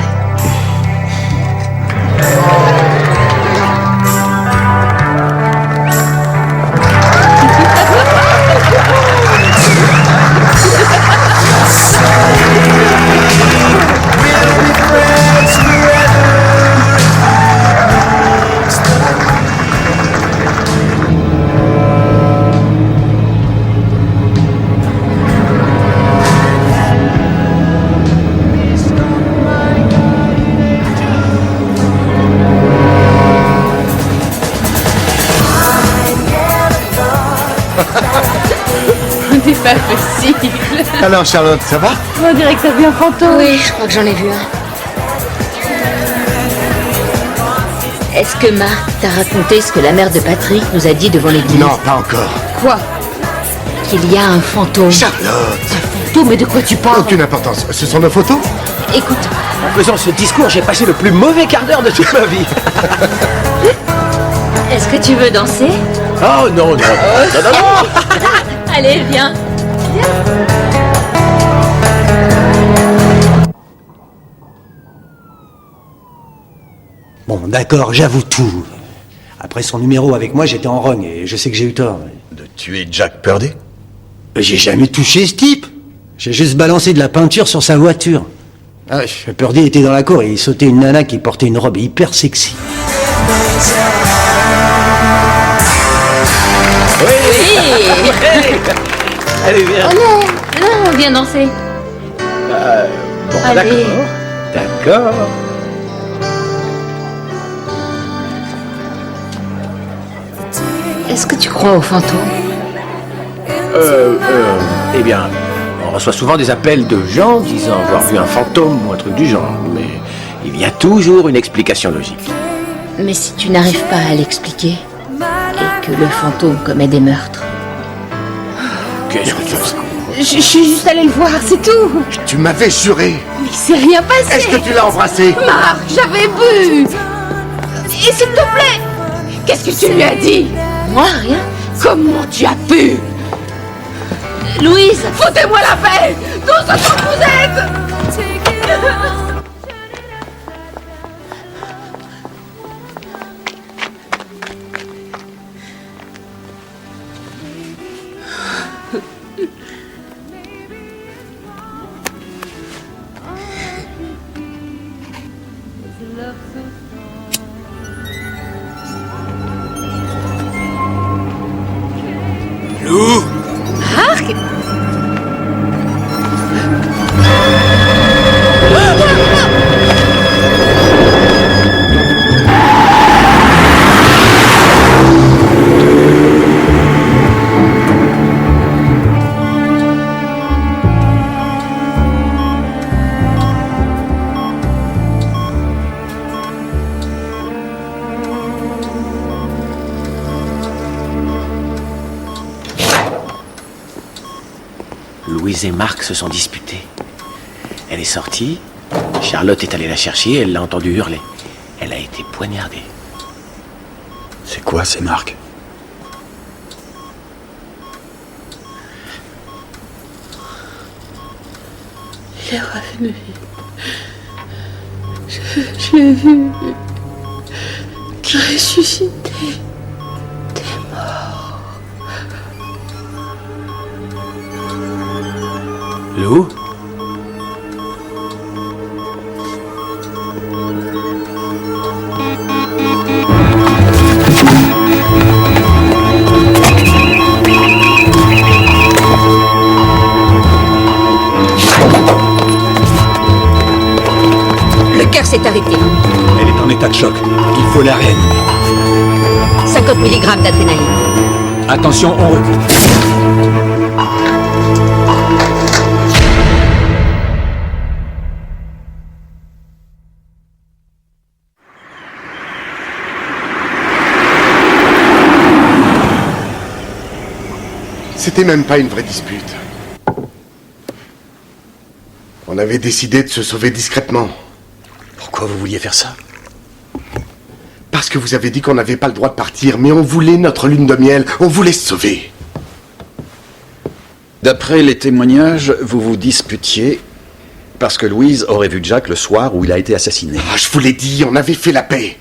C'est pas possible. Alors Charlotte, ça va? On dirait que t'as vu un fantôme. Oui, je crois que j'en ai vu un. Est-ce que Marc t'a raconté ce que la mère de Patrick nous a dit devant l'église? Non, pas encore. Quoi? Qu'il y a un fantôme. Charlotte! Un fantôme, mais de quoi tu parles? Aucune importance. Ce sont nos photos? Écoute. En faisant ce discours, j'ai passé le plus mauvais quart d'heure de toute ma vie. Est-ce que tu veux danser? Oh non, non, non, non, non. Allez, viens. Bon, d'accord, j'avoue tout. Après son numéro avec moi, j'étais en rogne et je sais que j'ai eu tort. De tuer Jack Purdy? J'ai jamais touché ce type. J'ai juste balancé de la peinture sur sa voiture. Ah, Purdy était dans la cour et il sautait une nana qui portait une robe hyper sexy. Oui. Allez, viens. Oh non, non, viens danser. Bon, Allez. D'accord. Est-ce que tu crois aux fantômes? Eh bien, on reçoit souvent des appels de gens disant avoir vu un fantôme ou un truc du genre, mais il y a toujours une explication logique. Mais si tu n'arrives pas à l'expliquer, et que le fantôme commet des meurtres? Qu'est-ce que tu veux? Je suis juste allée le voir, c'est tout. Tu m'avais juré. Mais il s'est rien passé. Est-ce que tu l'as embrassé? Marc, j'avais bu. Et s'il te plaît, qu'est-ce que tu lui as dit? Moi, rien. Comment tu as pu? Louise! Foutez-moi la paix! D'où ce que vous êtes? Lou! Marc? Louise et Marc se sont disputés. Elle est sortie, Charlotte est allée la chercher et elle l'a entendu hurler. Elle a été poignardée. C'est quoi ces marques? Il est revenu. Je l'ai vu. Qui ressuscité des morts. Lou? Le cœur s'est arrêté. Elle est en état de choc. Il faut la réanimer. 50 mg d'adrénaline. Attention, on recule. C'était même pas une vraie dispute. On avait décidé de se sauver discrètement. Pourquoi vous vouliez faire ça? Parce que vous avez dit qu'on n'avait pas le droit de partir, mais on voulait notre lune de miel, on voulait se sauver. D'après les témoignages, vous vous disputiez parce que Louise aurait vu Jack le soir où il a été assassiné. Ah, je vous l'ai dit, on avait fait la paix.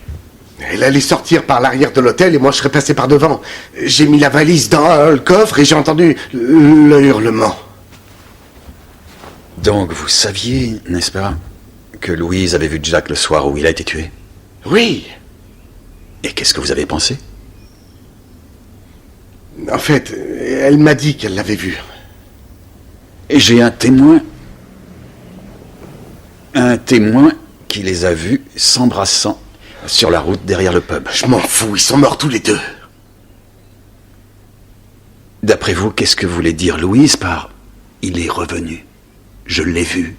Elle allait sortir par l'arrière de l'hôtel et moi je serais passé par devant. J'ai mis la valise dans le coffre et j'ai entendu le hurlement. Donc vous saviez, n'est-ce pas, que Louise avait vu Jack le soir où il a été tué? Oui. Et qu'est-ce que vous avez pensé? En fait, elle m'a dit qu'elle l'avait vu. Et j'ai un témoin qui les a vus s'embrassant sur la route derrière le pub. Je m'en fous, ils sont morts tous les deux. D'après vous, qu'est-ce que voulait dire Louise par « il est revenu, je l'ai vu,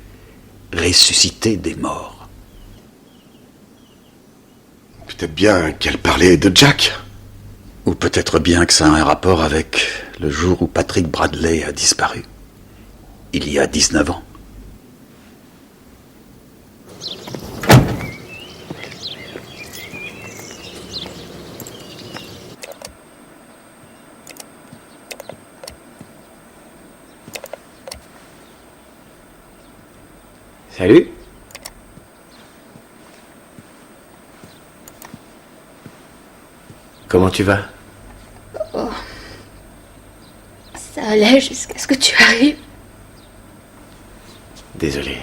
ressuscité des morts ». Peut-être bien qu'elle parlait de Jack. Ou peut-être bien que ça a un rapport avec le jour où Patrick Bradley a disparu. Il y a 19 ans. Salut. Comment tu vas? Oh. Ça allait jusqu'à ce que tu arrives. Désolé.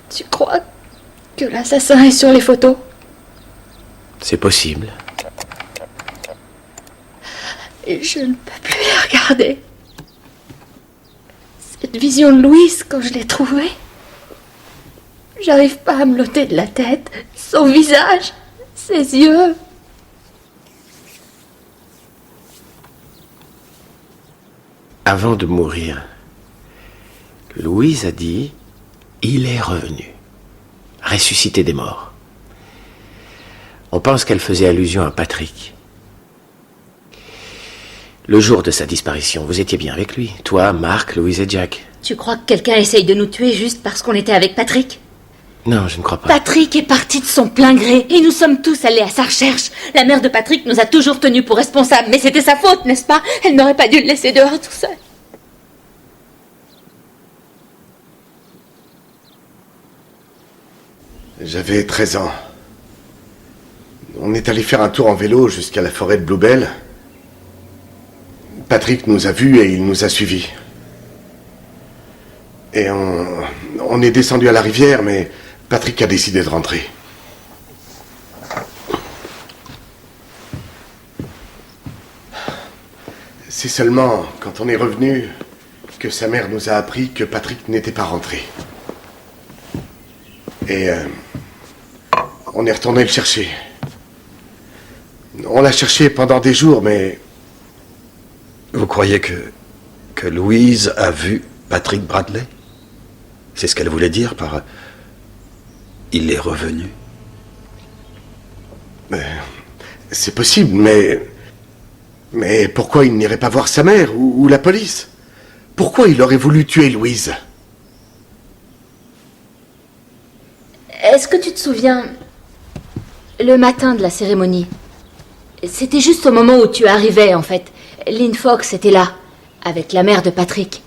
Tu crois que l'assassin est sur les photos? C'est possible. Et je ne peux plus les regarder. Cette vision de Louise, quand je l'ai trouvée, j'arrive pas à me l'ôter de la tête. Son visage, ses yeux. Avant de mourir, Louise a dit « il est revenu, ressuscité des morts ». On pense qu'elle faisait allusion à Patrick. Le jour de sa disparition, vous étiez bien avec lui. Toi, Marc, Louise et Jack. Tu crois que quelqu'un essaye de nous tuer juste parce qu'on était avec Patrick? Non, je ne crois pas. Patrick est parti de son plein gré et nous sommes tous allés à sa recherche. La mère de Patrick nous a toujours tenus pour responsables, mais c'était sa faute, n'est-ce pas? Elle n'aurait pas dû le laisser dehors tout seul. J'avais 13 ans. On est allé faire un tour en vélo jusqu'à la forêt de Bluebell. Patrick nous a vus et il nous a suivis. Et on est descendu à la rivière, mais Patrick a décidé de rentrer. C'est seulement quand on est revenu que sa mère nous a appris que Patrick n'était pas rentré. Et on est retourné le chercher. On l'a cherché pendant des jours, mais... Vous croyez que Louise a vu Patrick Bradley? C'est ce qu'elle voulait dire par « il est revenu ». C'est possible, mais... Mais pourquoi il n'irait pas voir sa mère ou la police? Pourquoi il aurait voulu tuer Louise? Est-ce que tu te souviens, le matin de la cérémonie, c'était juste au moment où tu arrivais, en fait. Lynn Fox était là, avec la mère de Patrick.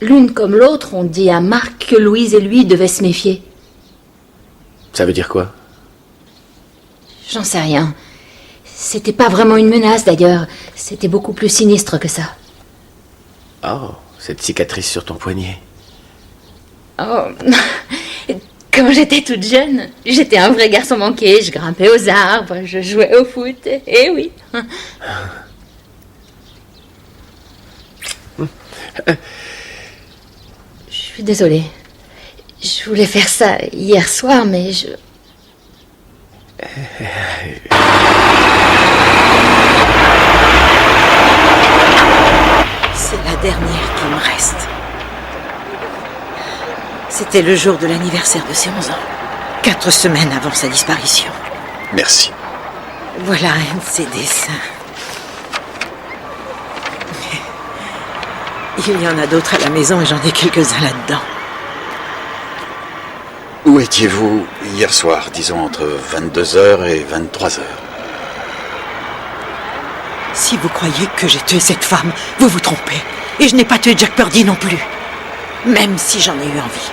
L'une comme l'autre ont dit à Mark que Louise et lui devaient se méfier. Ça veut dire quoi? J'en sais rien. C'était pas vraiment une menace, d'ailleurs. C'était beaucoup plus sinistre que ça. Oh, cette cicatrice sur ton poignet. Oh, quand j'étais toute jeune, j'étais un vrai garçon manqué. Je grimpais aux arbres, je jouais au foot. Eh oui. Je suis désolée. Je voulais faire ça hier soir, mais je... C'est la dernière qui me reste. C'était le jour de l'anniversaire de ses 11 ans. 4 semaines avant sa disparition. Merci. Voilà un de ses dessins. Il y en a d'autres à la maison et j'en ai quelques-uns là-dedans. Où étiez-vous hier soir, disons entre 22h et 23h? Si vous croyez que j'ai tué cette femme, vous vous trompez. Et je n'ai pas tué Jack Purdy non plus. Même si j'en ai eu envie.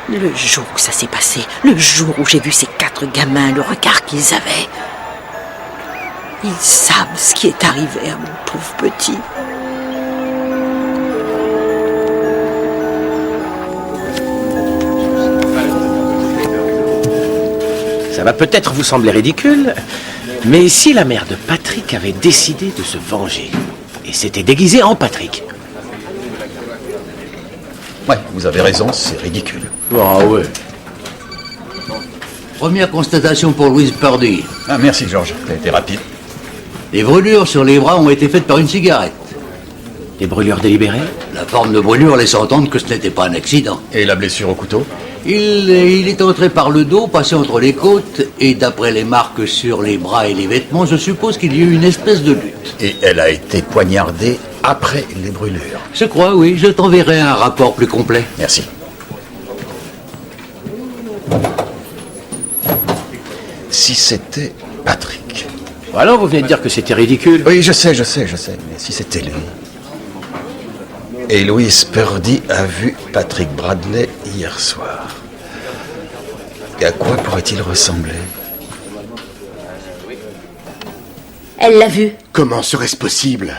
Le jour où ça s'est passé, le jour où j'ai vu ces 4 gamins, le regard qu'ils avaient. Ils savent ce qui est arrivé à mon pauvre petit. Ça va peut-être vous sembler ridicule, mais si la mère de Patrick avait décidé de se venger et s'était déguisée en Patrick? Ouais, vous avez raison, c'est ridicule. Ah ouais. Première constatation pour Louise Purdy. Ah, merci Georges, t'as été rapide. Les brûlures sur les bras ont été faites par une cigarette. Des brûlures délibérées? La forme de brûlure laisse entendre que ce n'était pas un accident. Et la blessure au couteau? Il est entré par le dos, passé entre les côtes, et d'après les marques sur les bras et les vêtements, je suppose qu'il y a eu une espèce de lutte. Et elle a été poignardée après les brûlures? Je crois, oui. Je t'enverrai un rapport plus complet. Merci. Si c'était Patrick... Alors, vous venez de dire que c'était ridicule? Oui, je sais. Mais si c'était lui... Et Louise Purdy a vu Patrick Bradley hier soir. Et à quoi pourrait-il ressembler? Elle l'a vu. Comment serait-ce possible?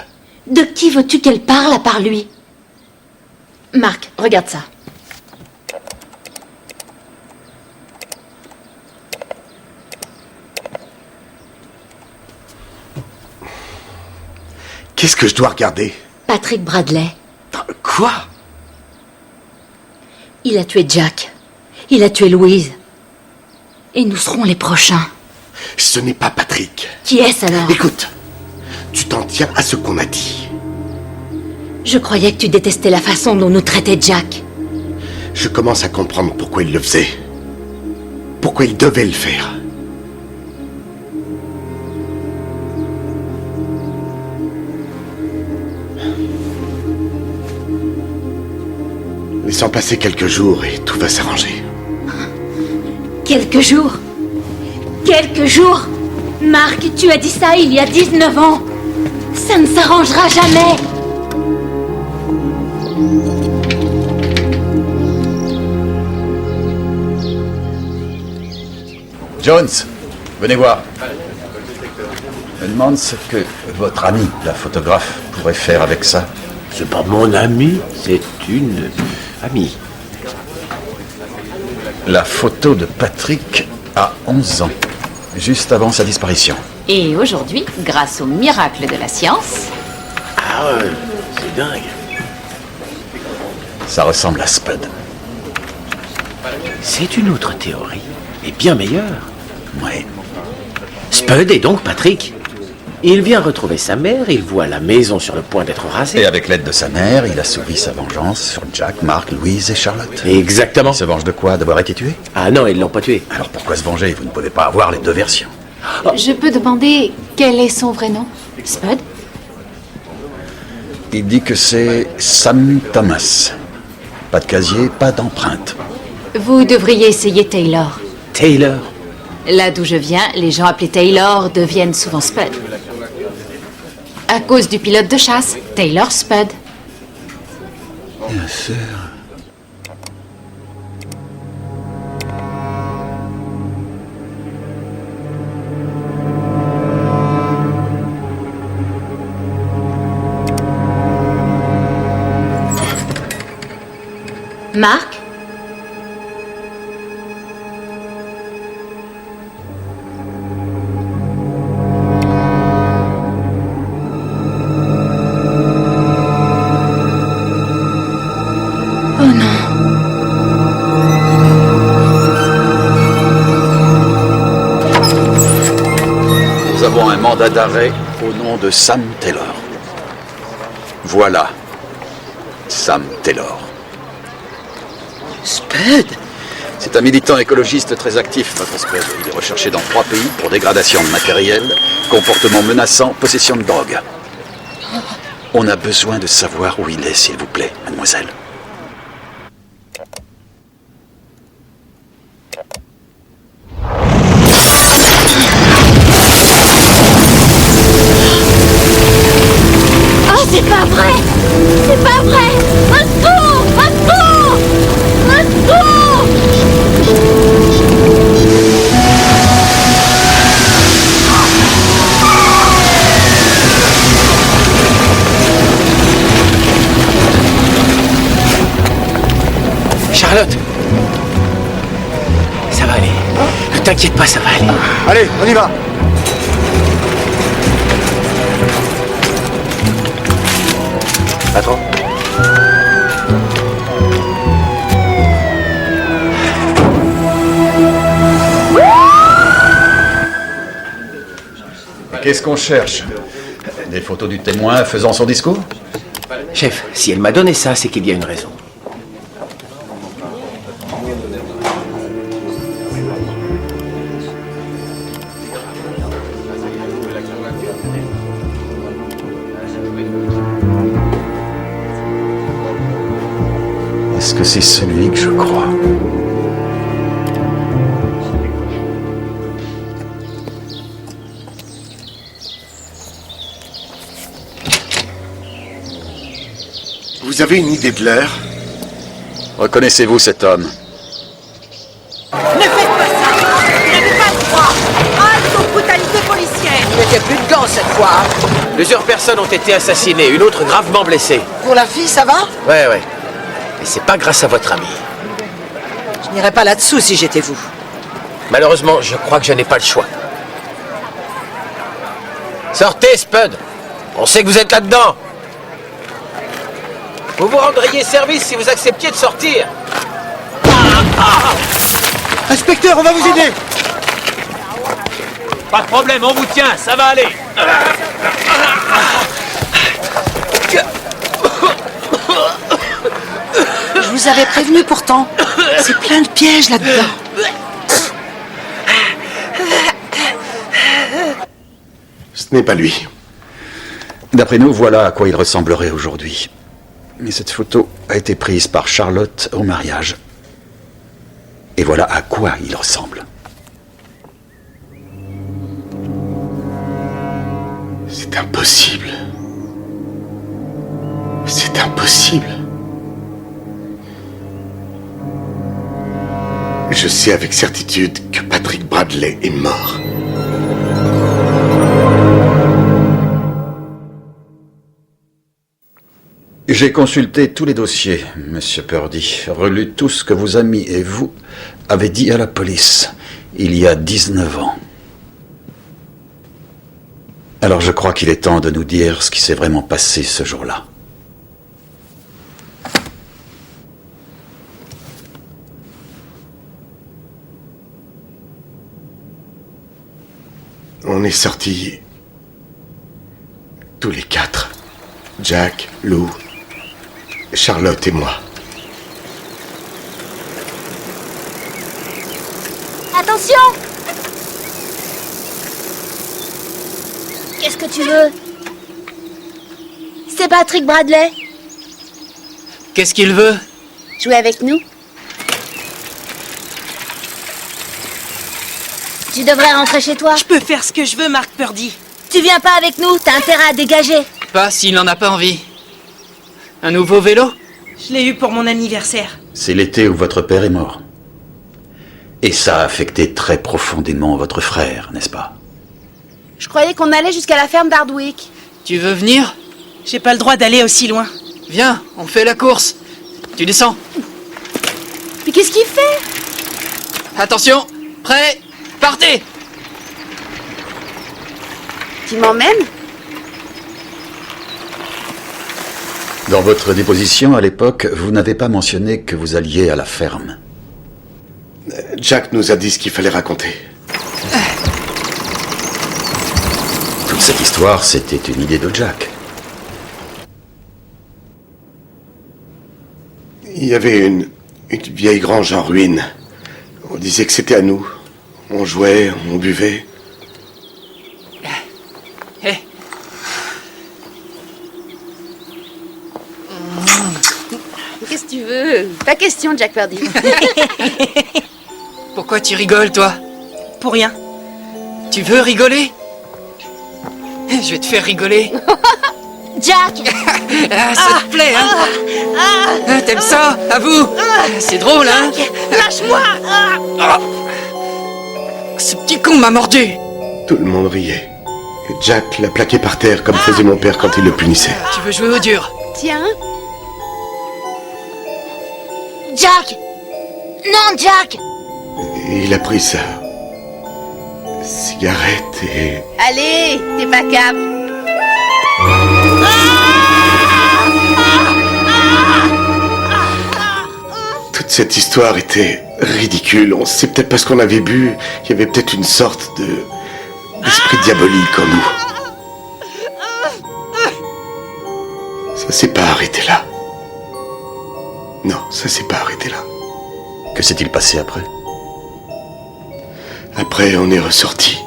De qui veux-tu qu'elle parle à part lui? Marc, regarde ça. Qu'est-ce que je dois regarder? Patrick Bradley. Quoi? Il a tué Jack. Il a tué Louise. Et nous serons les prochains. Ce n'est pas Patrick. Qui est-ce alors? Écoute, tu t'en tiens à ce qu'on a dit. Je croyais que tu détestais la façon dont nous traitait Jack. Je commence à comprendre pourquoi il le faisait. Pourquoi il devait le faire. Laissons passer quelques jours et tout va s'arranger. Quelques jours? Quelques jours? Marc, tu as dit ça il y a 19 ans. Ça ne s'arrangera jamais. Jones, venez voir. Je me demande ce que votre ami, la photographe, pourrait faire avec ça. C'est pas mon ami, c'est une amie. La photo de Patrick à 11 ans, juste avant sa disparition. Et aujourd'hui, grâce au miracle de la science... Ah ouais, c'est dingue. Ça ressemble à Spud. C'est une autre théorie, et bien meilleure. Ouais. Spud et donc Patrick. Il vient retrouver sa mère, il voit la maison sur le point d'être rasée. Et avec l'aide de sa mère, il assouvit sa vengeance sur Jack, Mark, Louise et Charlotte. Exactement. Il se venge de quoi? D'avoir été tué? Ah non, ils l'ont pas tué. Alors pourquoi se venger? Vous ne pouvez pas avoir les deux versions. Je peux demander quel est son vrai nom? Spud? Il dit que c'est Sam Thomas. Pas de casier, pas d'empreinte. Vous devriez essayer Taylor. Taylor? Là d'où je viens, les gens appelés Taylor deviennent souvent Spud. À cause du pilote de chasse, Taylor Spud. Bien sûr. Marc? Oh non. Nous avons un mandat d'arrêt au nom de Sam Taylor. Voilà. Sam Taylor. Spud? C'est un militant écologiste très actif, votre Spud. Il est recherché dans 3 pays pour dégradation de matériel, comportement menaçant, possession de drogue. On a besoin de savoir où il est, s'il vous plaît, mademoiselle. Oh, c'est pas vrai! C'est pas vrai! Un secours! Un secours! Un secours! Charlotte! Ça va aller. Ne t'inquiète pas, ça va aller. Allez, on y va. Patron? Qu'est-ce qu'on cherche? Des photos du témoin faisant son discours? Chef, si elle m'a donné ça, c'est qu'il y a une raison. Est-ce que c'est celui que je crois? Vous avez une idée de l'heure? Reconnaissez-vous cet homme? Ne faites pas ça! Vous n'avez pas le droit! Halte aux brutalités policières! Il n'était plus de gants cette fois. Plusieurs personnes ont été assassinées, une autre gravement blessée. Pour la fille, ça va? Ouais. Mais c'est pas grâce à votre ami. Je n'irais pas là-dessous si j'étais vous. Malheureusement, je crois que je n'ai pas le choix. Sortez, Spud! On sait que vous êtes là-dedans! Vous vous rendriez service si vous acceptiez de sortir. Inspecteur, on va vous aider. Pas de problème, on vous tient, ça va aller. Je vous avais prévenu pourtant. C'est plein de pièges là-dedans. Ce n'est pas lui. D'après nous, voilà à quoi il ressemblerait aujourd'hui. Mais cette photo a été prise par Charlotte au mariage. Et voilà à quoi il ressemble. C'est impossible. C'est impossible. Je sais avec certitude que Patrick Bradley est mort. J'ai consulté tous les dossiers, Monsieur Purdy, relu tout ce que vos amis et vous avez dit à la police il y a 19 ans. Alors je crois qu'il est temps de nous dire ce qui s'est vraiment passé ce jour-là. On est sorti Tous les 4. Jack, Lou, Charlotte et moi. Attention! Qu'est-ce que tu veux? C'est Patrick Bradley. Qu'est-ce qu'il veut? Jouer avec nous? Tu devrais rentrer chez toi. Je peux faire ce que je veux, Mark Purdy. Tu viens pas avec nous, t'as intérêt à dégager. Pas s'il n'en a pas envie. Un nouveau vélo? Je l'ai eu pour mon anniversaire. C'est l'été où votre père est mort. Et ça a affecté très profondément votre frère, n'est-ce pas? Je croyais qu'on allait jusqu'à la ferme d'Hardwick. Tu veux venir? J'ai pas le droit d'aller aussi loin. Viens, on fait la course. Tu descends. Mais qu'est-ce qu'il fait? Attention, prêt, partez! Tu m'emmènes? Dans votre déposition à l'époque, vous n'avez pas mentionné que vous alliez à la ferme. Jack nous a dit ce qu'il fallait raconter. Toute cette histoire, c'était une idée de Jack. Il y avait une vieille grange en ruine. On disait que c'était à nous. On jouait, on buvait. Qu'est-ce que tu veux? Pas question, Jack Purdy. Pourquoi tu rigoles, toi? Pour rien. Tu veux rigoler? Je vais te faire rigoler. Jack! Ah, ça te plaît, hein? Ah, t'aimes ça? À vous? C'est drôle, hein? Lâche-moi! Ah. Ce petit con m'a mordu. Tout le monde riait. Et Jack l'a plaqué par terre comme faisait mon père quand il le punissait. Tu veux jouer au dur? Tiens. Jack! Non, Jack! Et il a pris sa cigarette et... Allez, t'es pas cap. Toute cette histoire était ridicule. On sait peut-être parce qu'on avait bu. Il y avait peut-être une sorte d'esprit diabolique en nous. Ça s'est pas arrêté là. Non, ça s'est pas arrêté là. Que s'est-il passé après? Après, on est ressorti.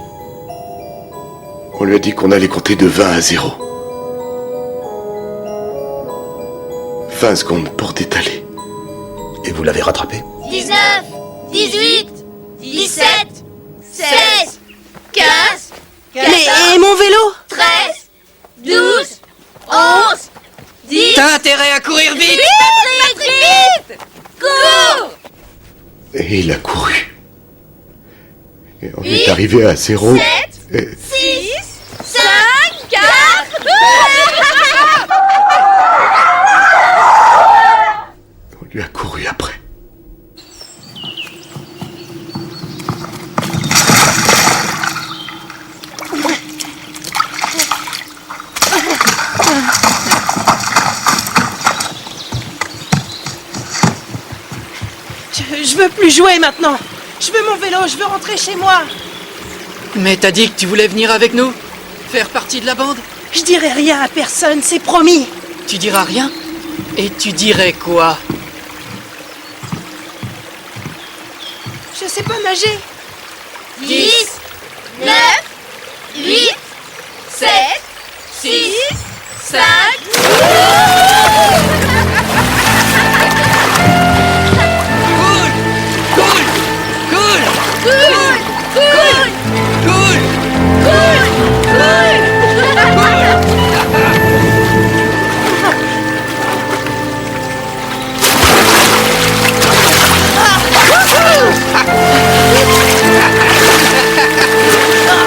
On lui a dit qu'on allait compter de 20 à 0. 20 secondes pour détaler. Et vous l'avez rattrapé? 19, 18, 17, 16, 15, 14, Et mon vélo? 13, 12, 11, 10... T'as intérêt à courir vite! Vite, Patrick, vite! Cours! Et il a couru. Et on est arrivé à 0. 7, 6, 5, 4... On lui a couru après. Je veux plus jouer maintenant. Je veux mon vélo, je veux rentrer chez moi. Mais t'as dit que tu voulais venir avec nous? Faire partie de la bande? Je dirai rien à personne, c'est promis. Tu diras rien? Et tu dirais quoi? Je sais pas nager. 10, 9, 8, 7, 6, 5...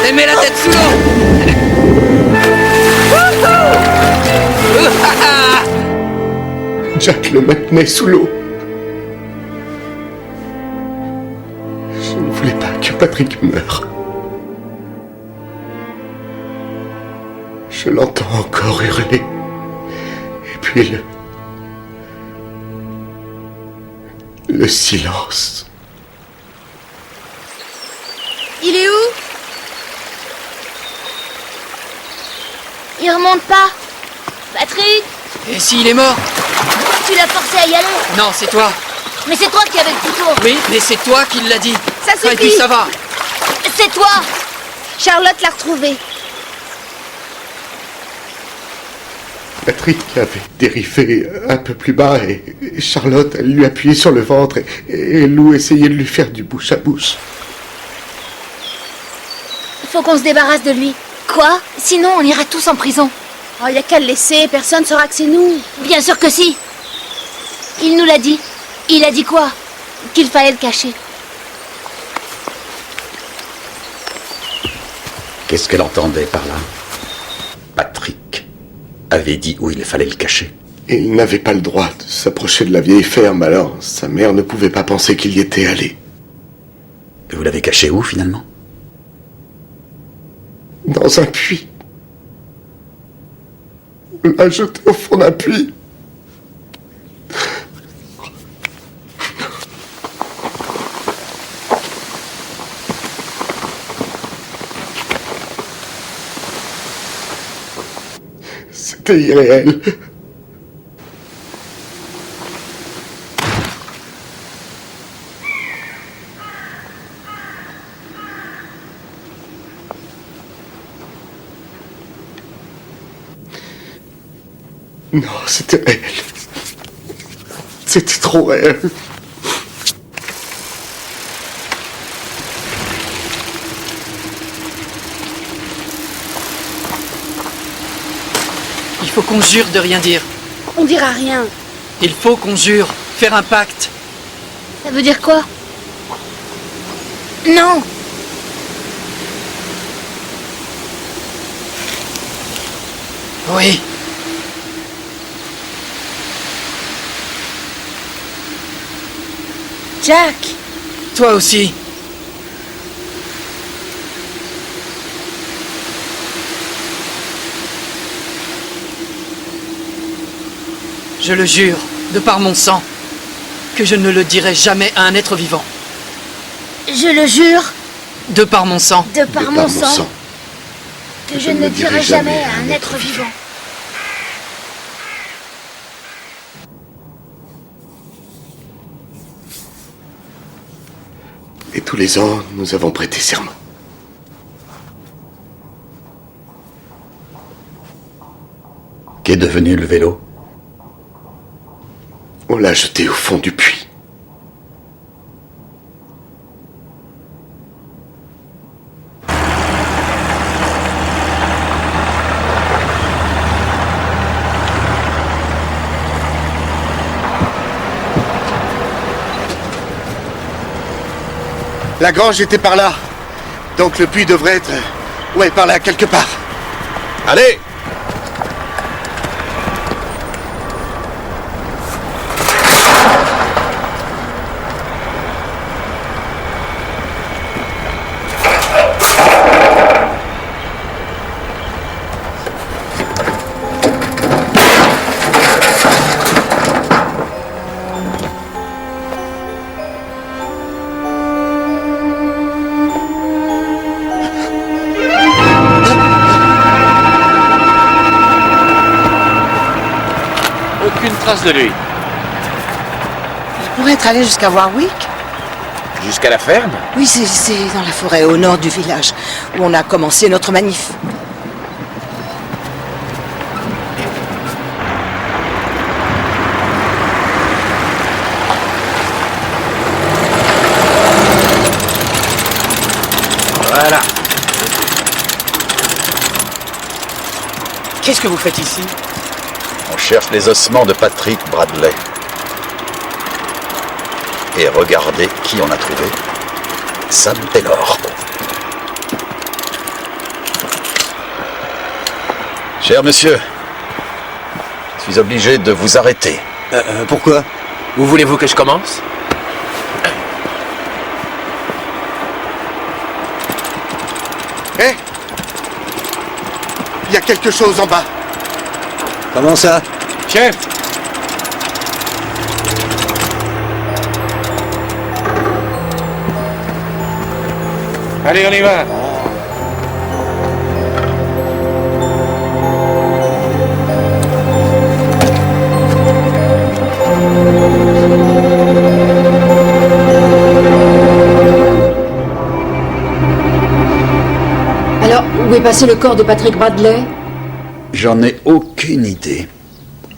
Et mets la tête sous l'eau. Jack le maintenait sous l'eau. Je ne voulais pas que Patrick meure. Je l'entends encore hurler. Et puis le silence. Il est où? Il remonte pas. Patrick, Et s'il est mort? tu l'as forcé à y aller. Non, c'est toi. Mais c'est toi qui avais le couteau. Oui, mais c'est toi qui l'a dit. Ça suffit. Et puis ça va. C'est toi. Charlotte l'a retrouvé. Patrick avait dérivé un peu plus bas et Charlotte, elle lui appuyait sur le ventre et Lou essayait de lui faire du bouche à bouche. Faut qu'on se débarrasse de lui. Quoi? Sinon, on ira tous en prison. Oh, y a qu'à le laisser, personne saura que c'est nous. Bien sûr que si. Il nous l'a dit. Il a dit quoi? Qu'il fallait le cacher. Qu'est-ce qu'elle entendait par là? Patrick avait dit où il fallait le cacher. Et il n'avait pas le droit de s'approcher de la vieille ferme, alors sa mère ne pouvait pas penser qu'il y était allé. Et vous l'avez caché où, finalement? Dans un puits. On l'a jeté au fond d'un puits. C'était irréel. Non, c'était réel. C'était trop réel. Il faut qu'on jure de rien dire. On dira rien. Il faut qu'on jure. Faire un pacte. Ça veut dire quoi? Non. Oui. Jack. Toi aussi. Je le jure, de par mon sang, que je ne le dirai jamais à un être vivant. Je le jure, De par mon sang. de par mon sang, que je ne le dirai jamais à un être vivant. Et tous les ans, nous avons prêté serment. Qu'est devenu le vélo? On l'a jeté au fond du puits. La grange était par là. Donc le puits devrait être... ouais, par là, quelque part. Allez! Aucune trace de lui. Il pourrait être allé jusqu'à Warwick. Jusqu'à la ferme? Oui, c'est dans la forêt au nord du village, où on a commencé notre manif. Voilà. Qu'est-ce que vous faites ici? On cherche les ossements de Patrick Bradley. Et regardez qui on a trouvé. Sam Taylor. Cher monsieur, je suis obligé de vous arrêter. Pourquoi? Où voulez-vous que je commence? Hé! Il y a quelque chose en bas. Comment ça? Chef! Allez, on y va! passé le corps de Patrick Bradley? J'en ai aucune idée.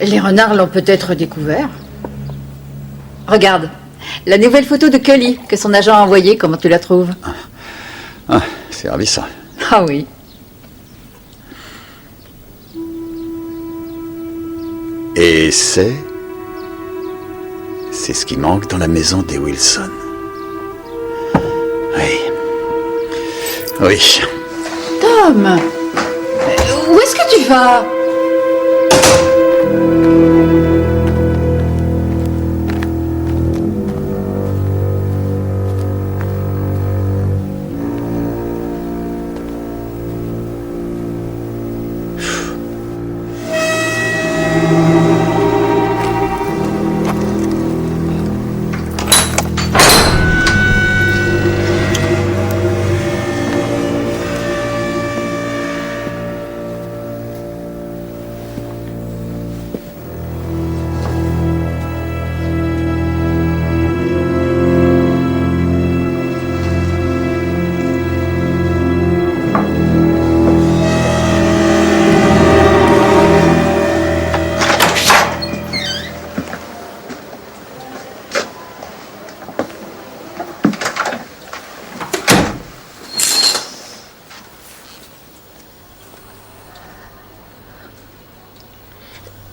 Les renards l'ont peut-être découvert. Regarde, la nouvelle photo de Cully que son agent a envoyée, comment tu la trouves? Ah, c'est ravissant. Ah oui. Et c'est ce qui manque dans la maison des Wilson. Oui. Oui. Tom, où est-ce que tu vas?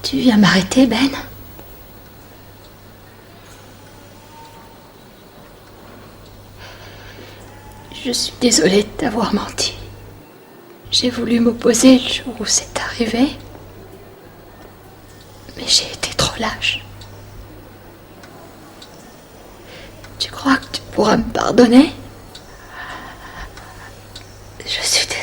Tu viens m'arrêter, Ben? Je suis désolée de t'avoir menti. J'ai voulu m'opposer le jour où c'est arrivé, mais j'ai été trop lâche. Tu crois que tu pourras me pardonner? Je suis désolée.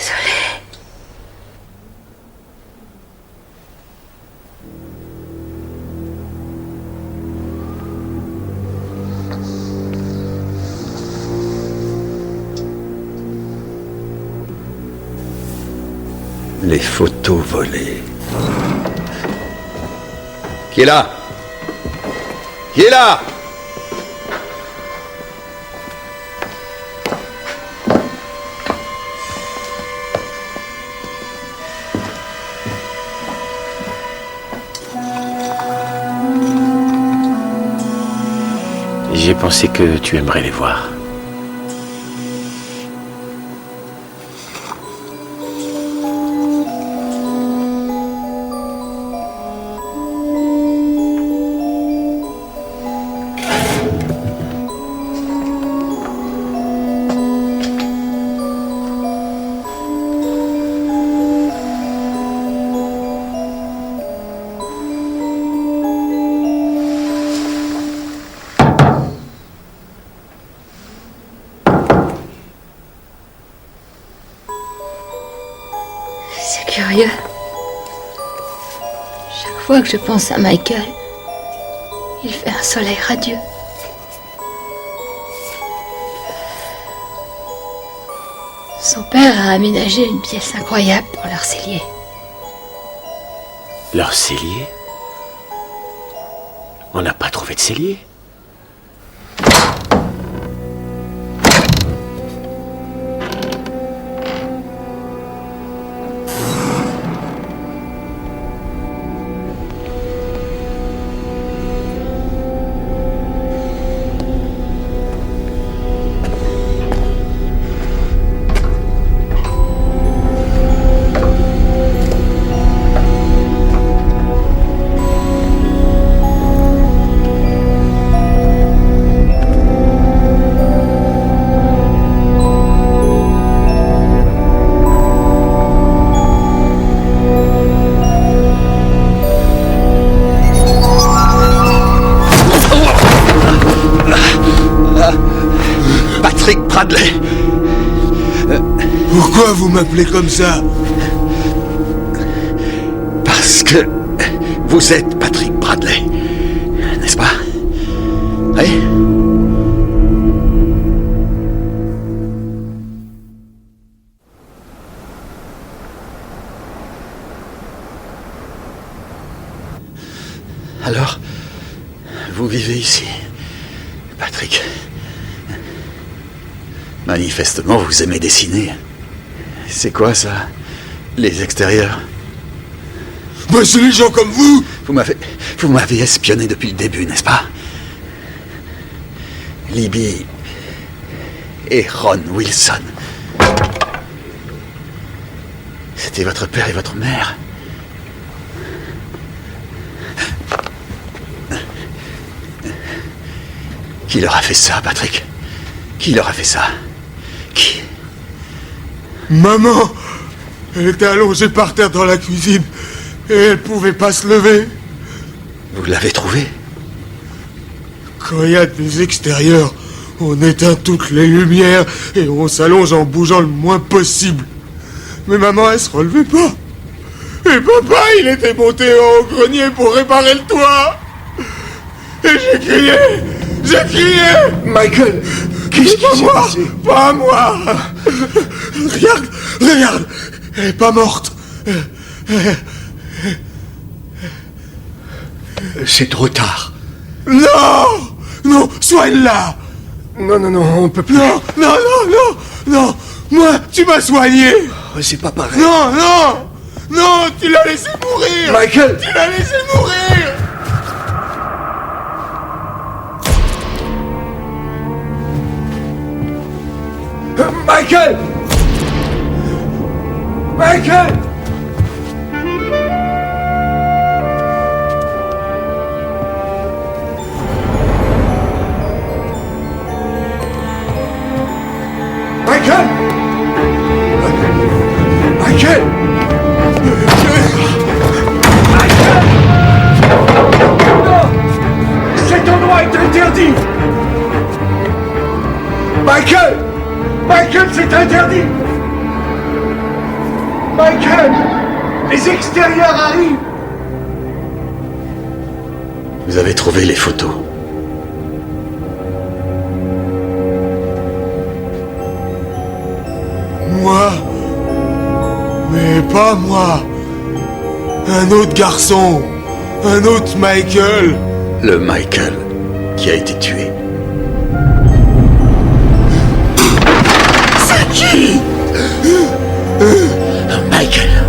Les photos volées. Qui est là? Qui est là? J'ai pensé que tu aimerais les voir. C'est curieux. Chaque fois que je pense à Michael, il fait un soleil radieux. Son père a aménagé une pièce incroyable dans leur cellier. Leur cellier? On n'a pas trouvé de cellier. Patrick Bradley. Pourquoi vous m'appelez comme ça? Parce que vous êtes Patrick Bradley, n'est-ce pas? Oui? Alors, vous vivez ici, Patrick. Manifestement, vous aimez dessiner. C'est quoi ça? Les extérieurs. Ben, c'est les gens comme vous. Vous m'avez espionné depuis le début, n'est-ce pas? Libby et Ron Wilson. C'était votre père et votre mère. Qui leur a fait ça, Patrick? Qui leur a fait ça? Qui? Maman, elle était allongée par terre dans la cuisine et elle pouvait pas se lever. Vous l'avez trouvé? Quand il y a des extérieurs, on éteint toutes les lumières et on s'allonge en bougeant le moins possible. Mais maman, elle se relevait pas. Et papa, il était monté au grenier pour réparer le toit. Et j'ai crié. Michael, qu'est-ce qui s'est passé? Pas moi. Regarde. Elle est pas morte. C'est trop tard. Non, soigne-la. Non, on peut plus. Non. Moi, tu m'as soigné. Oh, c'est pas pareil. Non, tu l'as laissé mourir. Michael. Tu l'as laissé mourir. Michael. Non! Cet endroit est interdit! Michael, c'est interdit! Michael! Les extérieurs arrivent! Vous avez trouvé les photos. Moi? Mais pas moi. Un autre garçon. Un autre Michael. Le Michael qui a été tué. C'est qui? Michael,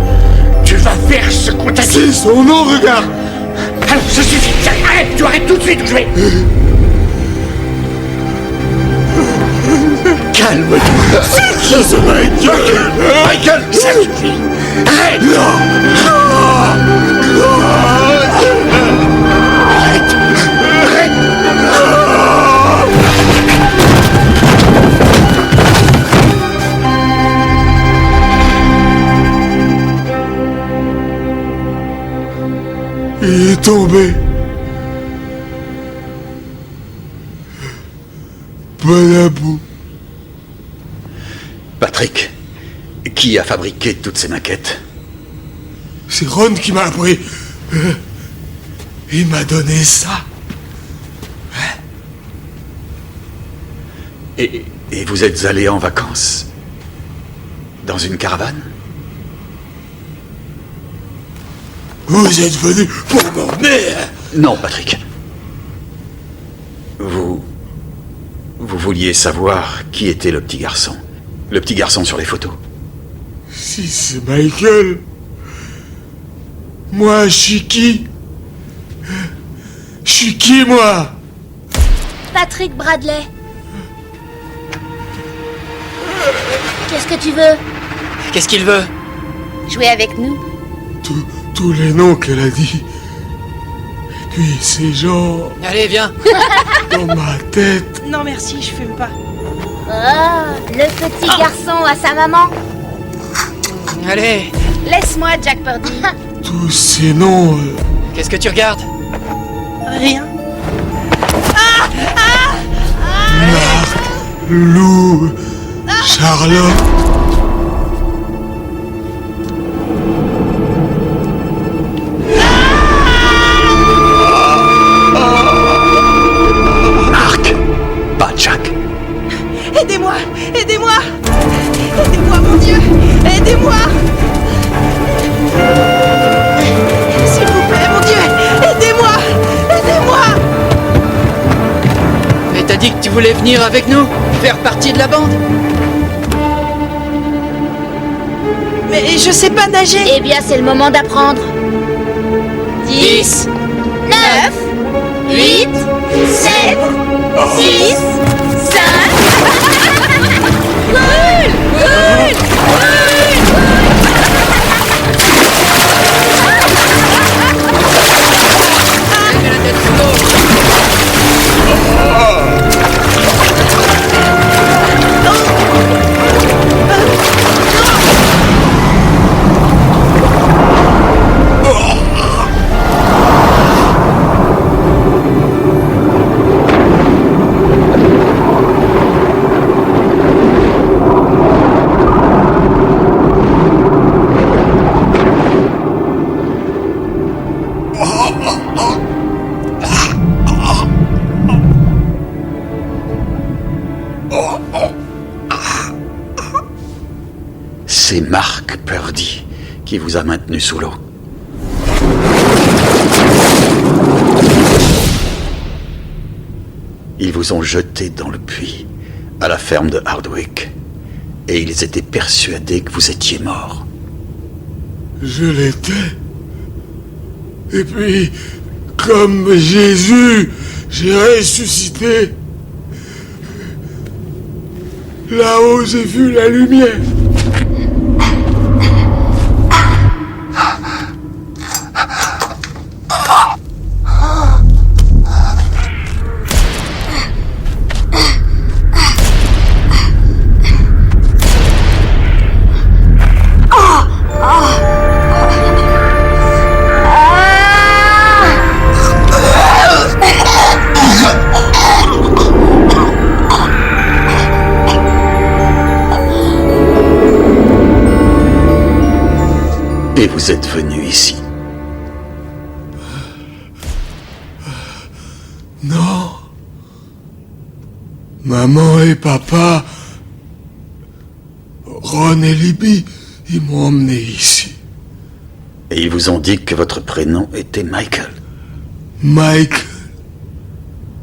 tu vas faire ce qu'on t'a dit. C'est son nom, regarde. Alors, ça suffit. Arrête, tu arrêtes tout de suite ou je vais... Calme-toi. C'est qui ce Michael, ça suffit. Arrête. Il est tombé. Balabou. Patrick, qui a fabriqué toutes ces maquettes? C'est Ron qui m'a appris. Il m'a donné ça. Et vous êtes allé en vacances? Dans une caravane? Vous êtes venu pour m'emmener? Non, Patrick. Vous vouliez savoir qui était le petit garçon. Le petit garçon sur les photos. Si c'est Michael. Moi, je suis qui? Je suis qui, moi? Patrick Bradley. Qu'est-ce que tu veux? Qu'est-ce qu'il veut? Jouer avec nous? Tous les noms qu'elle a dit. Et puis ces gens Allez, viens. dans ma tête. Non merci, je fume pas. Oh, le petit garçon à sa maman. Allez. Laisse-moi, Jack Purdy. Tous ces noms. Qu'est-ce que tu regardes? Rien. Marc, Lou, Charlotte. Marc, pas Jack. Aidez-moi. Aidez-moi, mon Dieu. Aidez-moi. S'il vous plaît, mon Dieu. Aidez-moi. Mais t'as dit que tu voulais venir avec nous? Faire partie de la bande? Mais je sais pas nager. Eh bien, c'est le moment d'apprendre. 10, 9, 8, 7, 6, 5... Cool, cool, C'est Mark Purdy qui vous a maintenu sous l'eau. Ils vous ont jeté dans le puits, à la ferme de Hardwick. Et ils étaient persuadés que vous étiez mort. Je l'étais. Et puis, comme Jésus, j'ai ressuscité. Là-haut, j'ai vu la lumière. Et vous êtes venu ici. Non. Maman et papa, Ron et Libby, ils m'ont emmené ici. Et ils vous ont dit que votre prénom était Michael. Michael.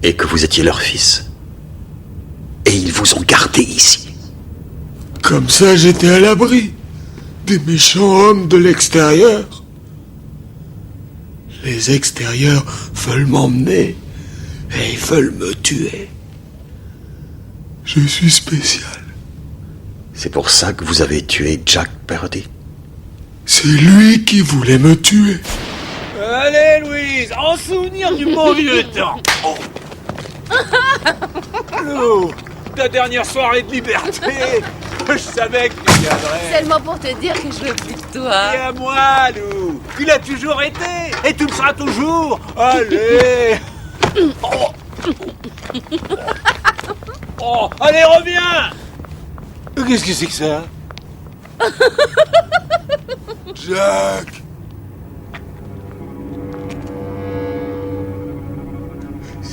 Et que vous étiez leur fils. Et ils vous ont gardé ici. Comme ça, j'étais à l'abri des méchants hommes de l'extérieur. Les extérieurs veulent m'emmener et ils veulent me tuer. Je suis spécial. C'est pour ça que vous avez tué Jack Purdy. C'est lui qui voulait me tuer. Allez, Louise, en souvenir du bon vieux temps. Lou, ta dernière soirée de liberté, je savais que tu viendrais. Seulement pour te dire que je veux plus de toi. Et à moi, Lou. Tu l'as toujours été. Et tu le seras toujours. Allez. Oh, allez, reviens. Qu'est-ce que c'est que ça? Jack.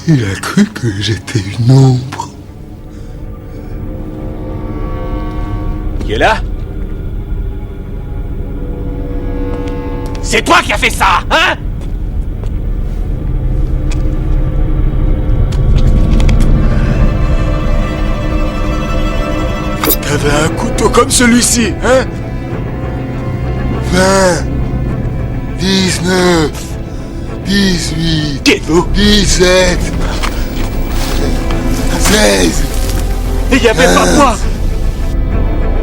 Il a cru que j'étais une ombre. Qui est là? C'est toi qui as fait ça, hein? T'avais un couteau comme celui-ci, hein? 20, 19, 18, 17, 16. Il n'y avait pas moi.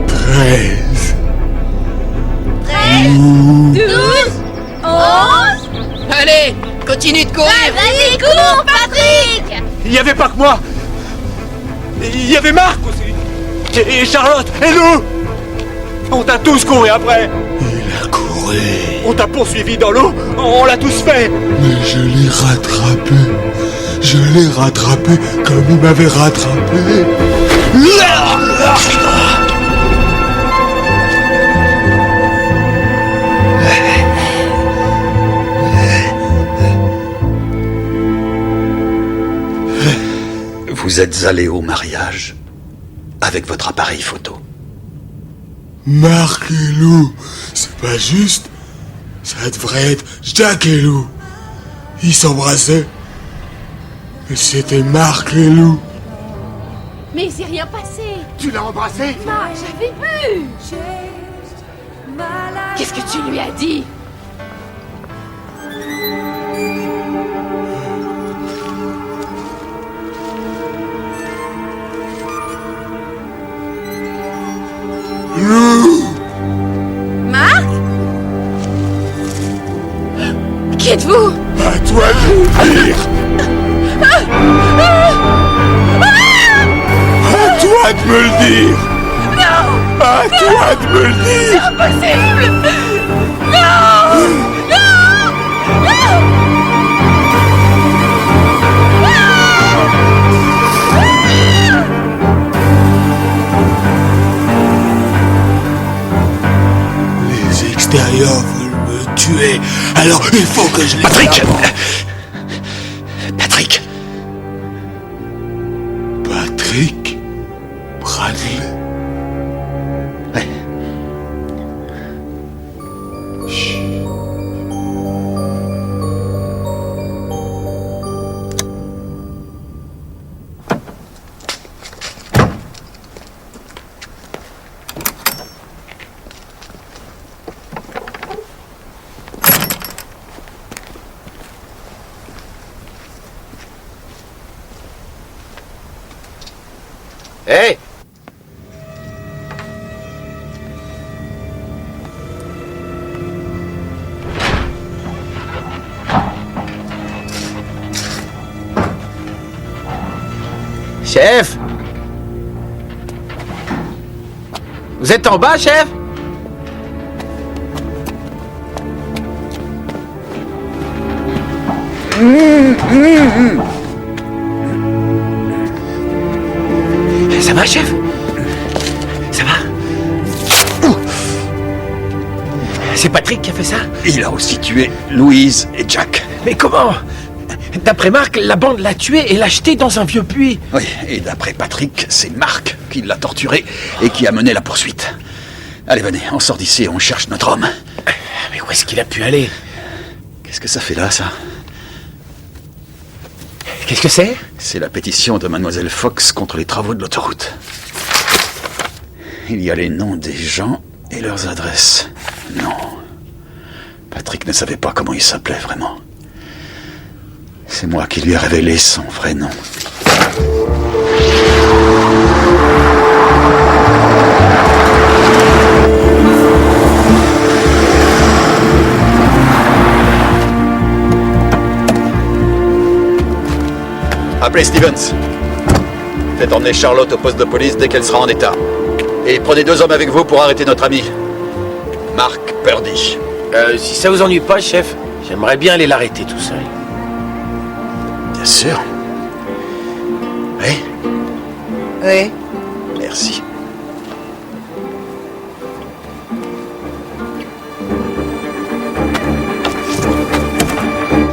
13. 12, 11. Allez, continue de courir. Vas-y, cours, Patrick. Il n'y avait pas que moi. Il y avait Marc aussi. Et Charlotte, et nous. On t'a tous couru après. Il a couru. On t'a poursuivi dans l'eau. On l'a tous fait. Mais je l'ai rattrapé. Je l'ai rattrapé comme il m'avait rattrapé. Vous êtes allé au mariage avec votre appareil photo. Marc et Lou, c'est pas juste. Ça devrait être Jack et Lou. Ils s'embrassaient. Mais c'était Marc et Lou. Mais il s'est rien passé. Tu l'as embrassé? Bah, j'avais vu. Qu'est-ce que tu lui as dit? Marc? Qui êtes-vous? À toi de le dire. À toi de me le dire. Non! À toi de me le dire. C'est impossible! Non! Non! Non! Les extérieurs veulent me tuer. Alors il faut que je les... Patrick! Patrick! Patrick Bradley. Ouais. Hé! Chef! Vous êtes en bas, chef? Ça va, chef? Ça va? C'est Patrick qui a fait ça? Il a aussi tué Louise et Jack. Mais comment? D'après Marc, la bande l'a tué et l'a jeté dans un vieux puits. Oui, et d'après Patrick, c'est Marc qui l'a torturé et qui a mené la poursuite. Allez, venez, on sort d'ici et on cherche notre homme. Mais où est-ce qu'il a pu aller? Qu'est-ce que ça fait là, ça? Qu'est-ce que c'est? C'est la pétition de Mademoiselle Fox contre les travaux de l'autoroute. Il y a les noms des gens et leurs adresses. Non. Patrick ne savait pas comment il s'appelait vraiment. C'est moi qui lui ai révélé son vrai nom. Appelez Stevens. Faites emmener Charlotte au poste de police dès qu'elle sera en état. Et prenez 2 hommes avec vous pour arrêter notre ami. Mark Purdy. Si ça vous ennuie pas, chef, j'aimerais bien aller l'arrêter tout seul. Bien sûr. Oui? Oui. Merci.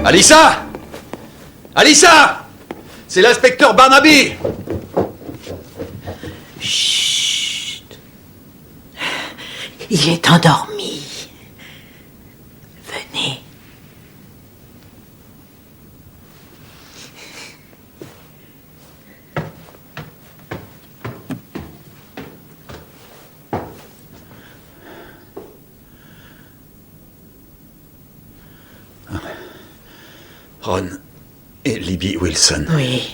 Alissa! Alissa! C'est l'inspecteur Barnaby! Chut. Il est endormi. Venez. Ron et Libby Wilson. Oui.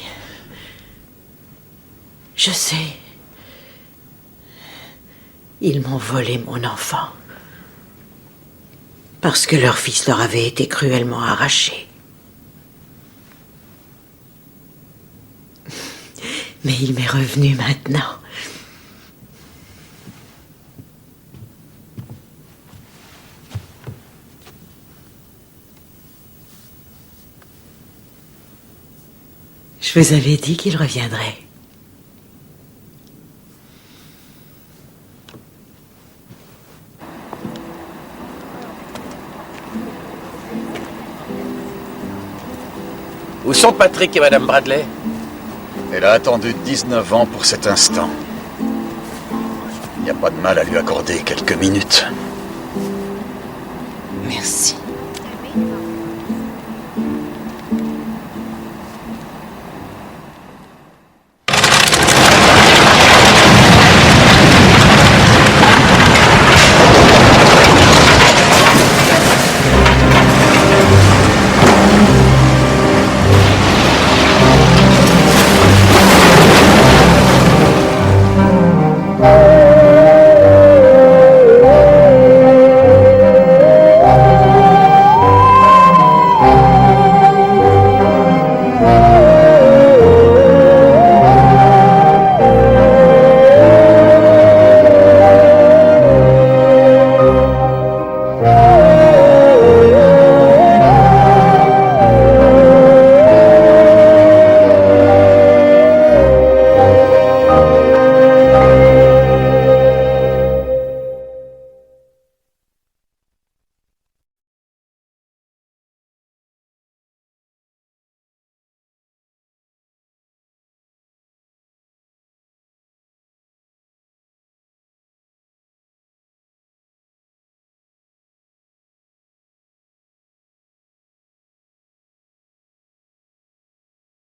Je sais. Ils m'ont volé mon enfant. Parce que leur fils leur avait été cruellement arraché. Mais il m'est revenu maintenant. Je vous avais dit qu'il reviendrait. Où sont Patrick et Madame Bradley? Elle a attendu 19 ans pour cet instant. Il n'y a pas de mal à lui accorder quelques minutes. Merci.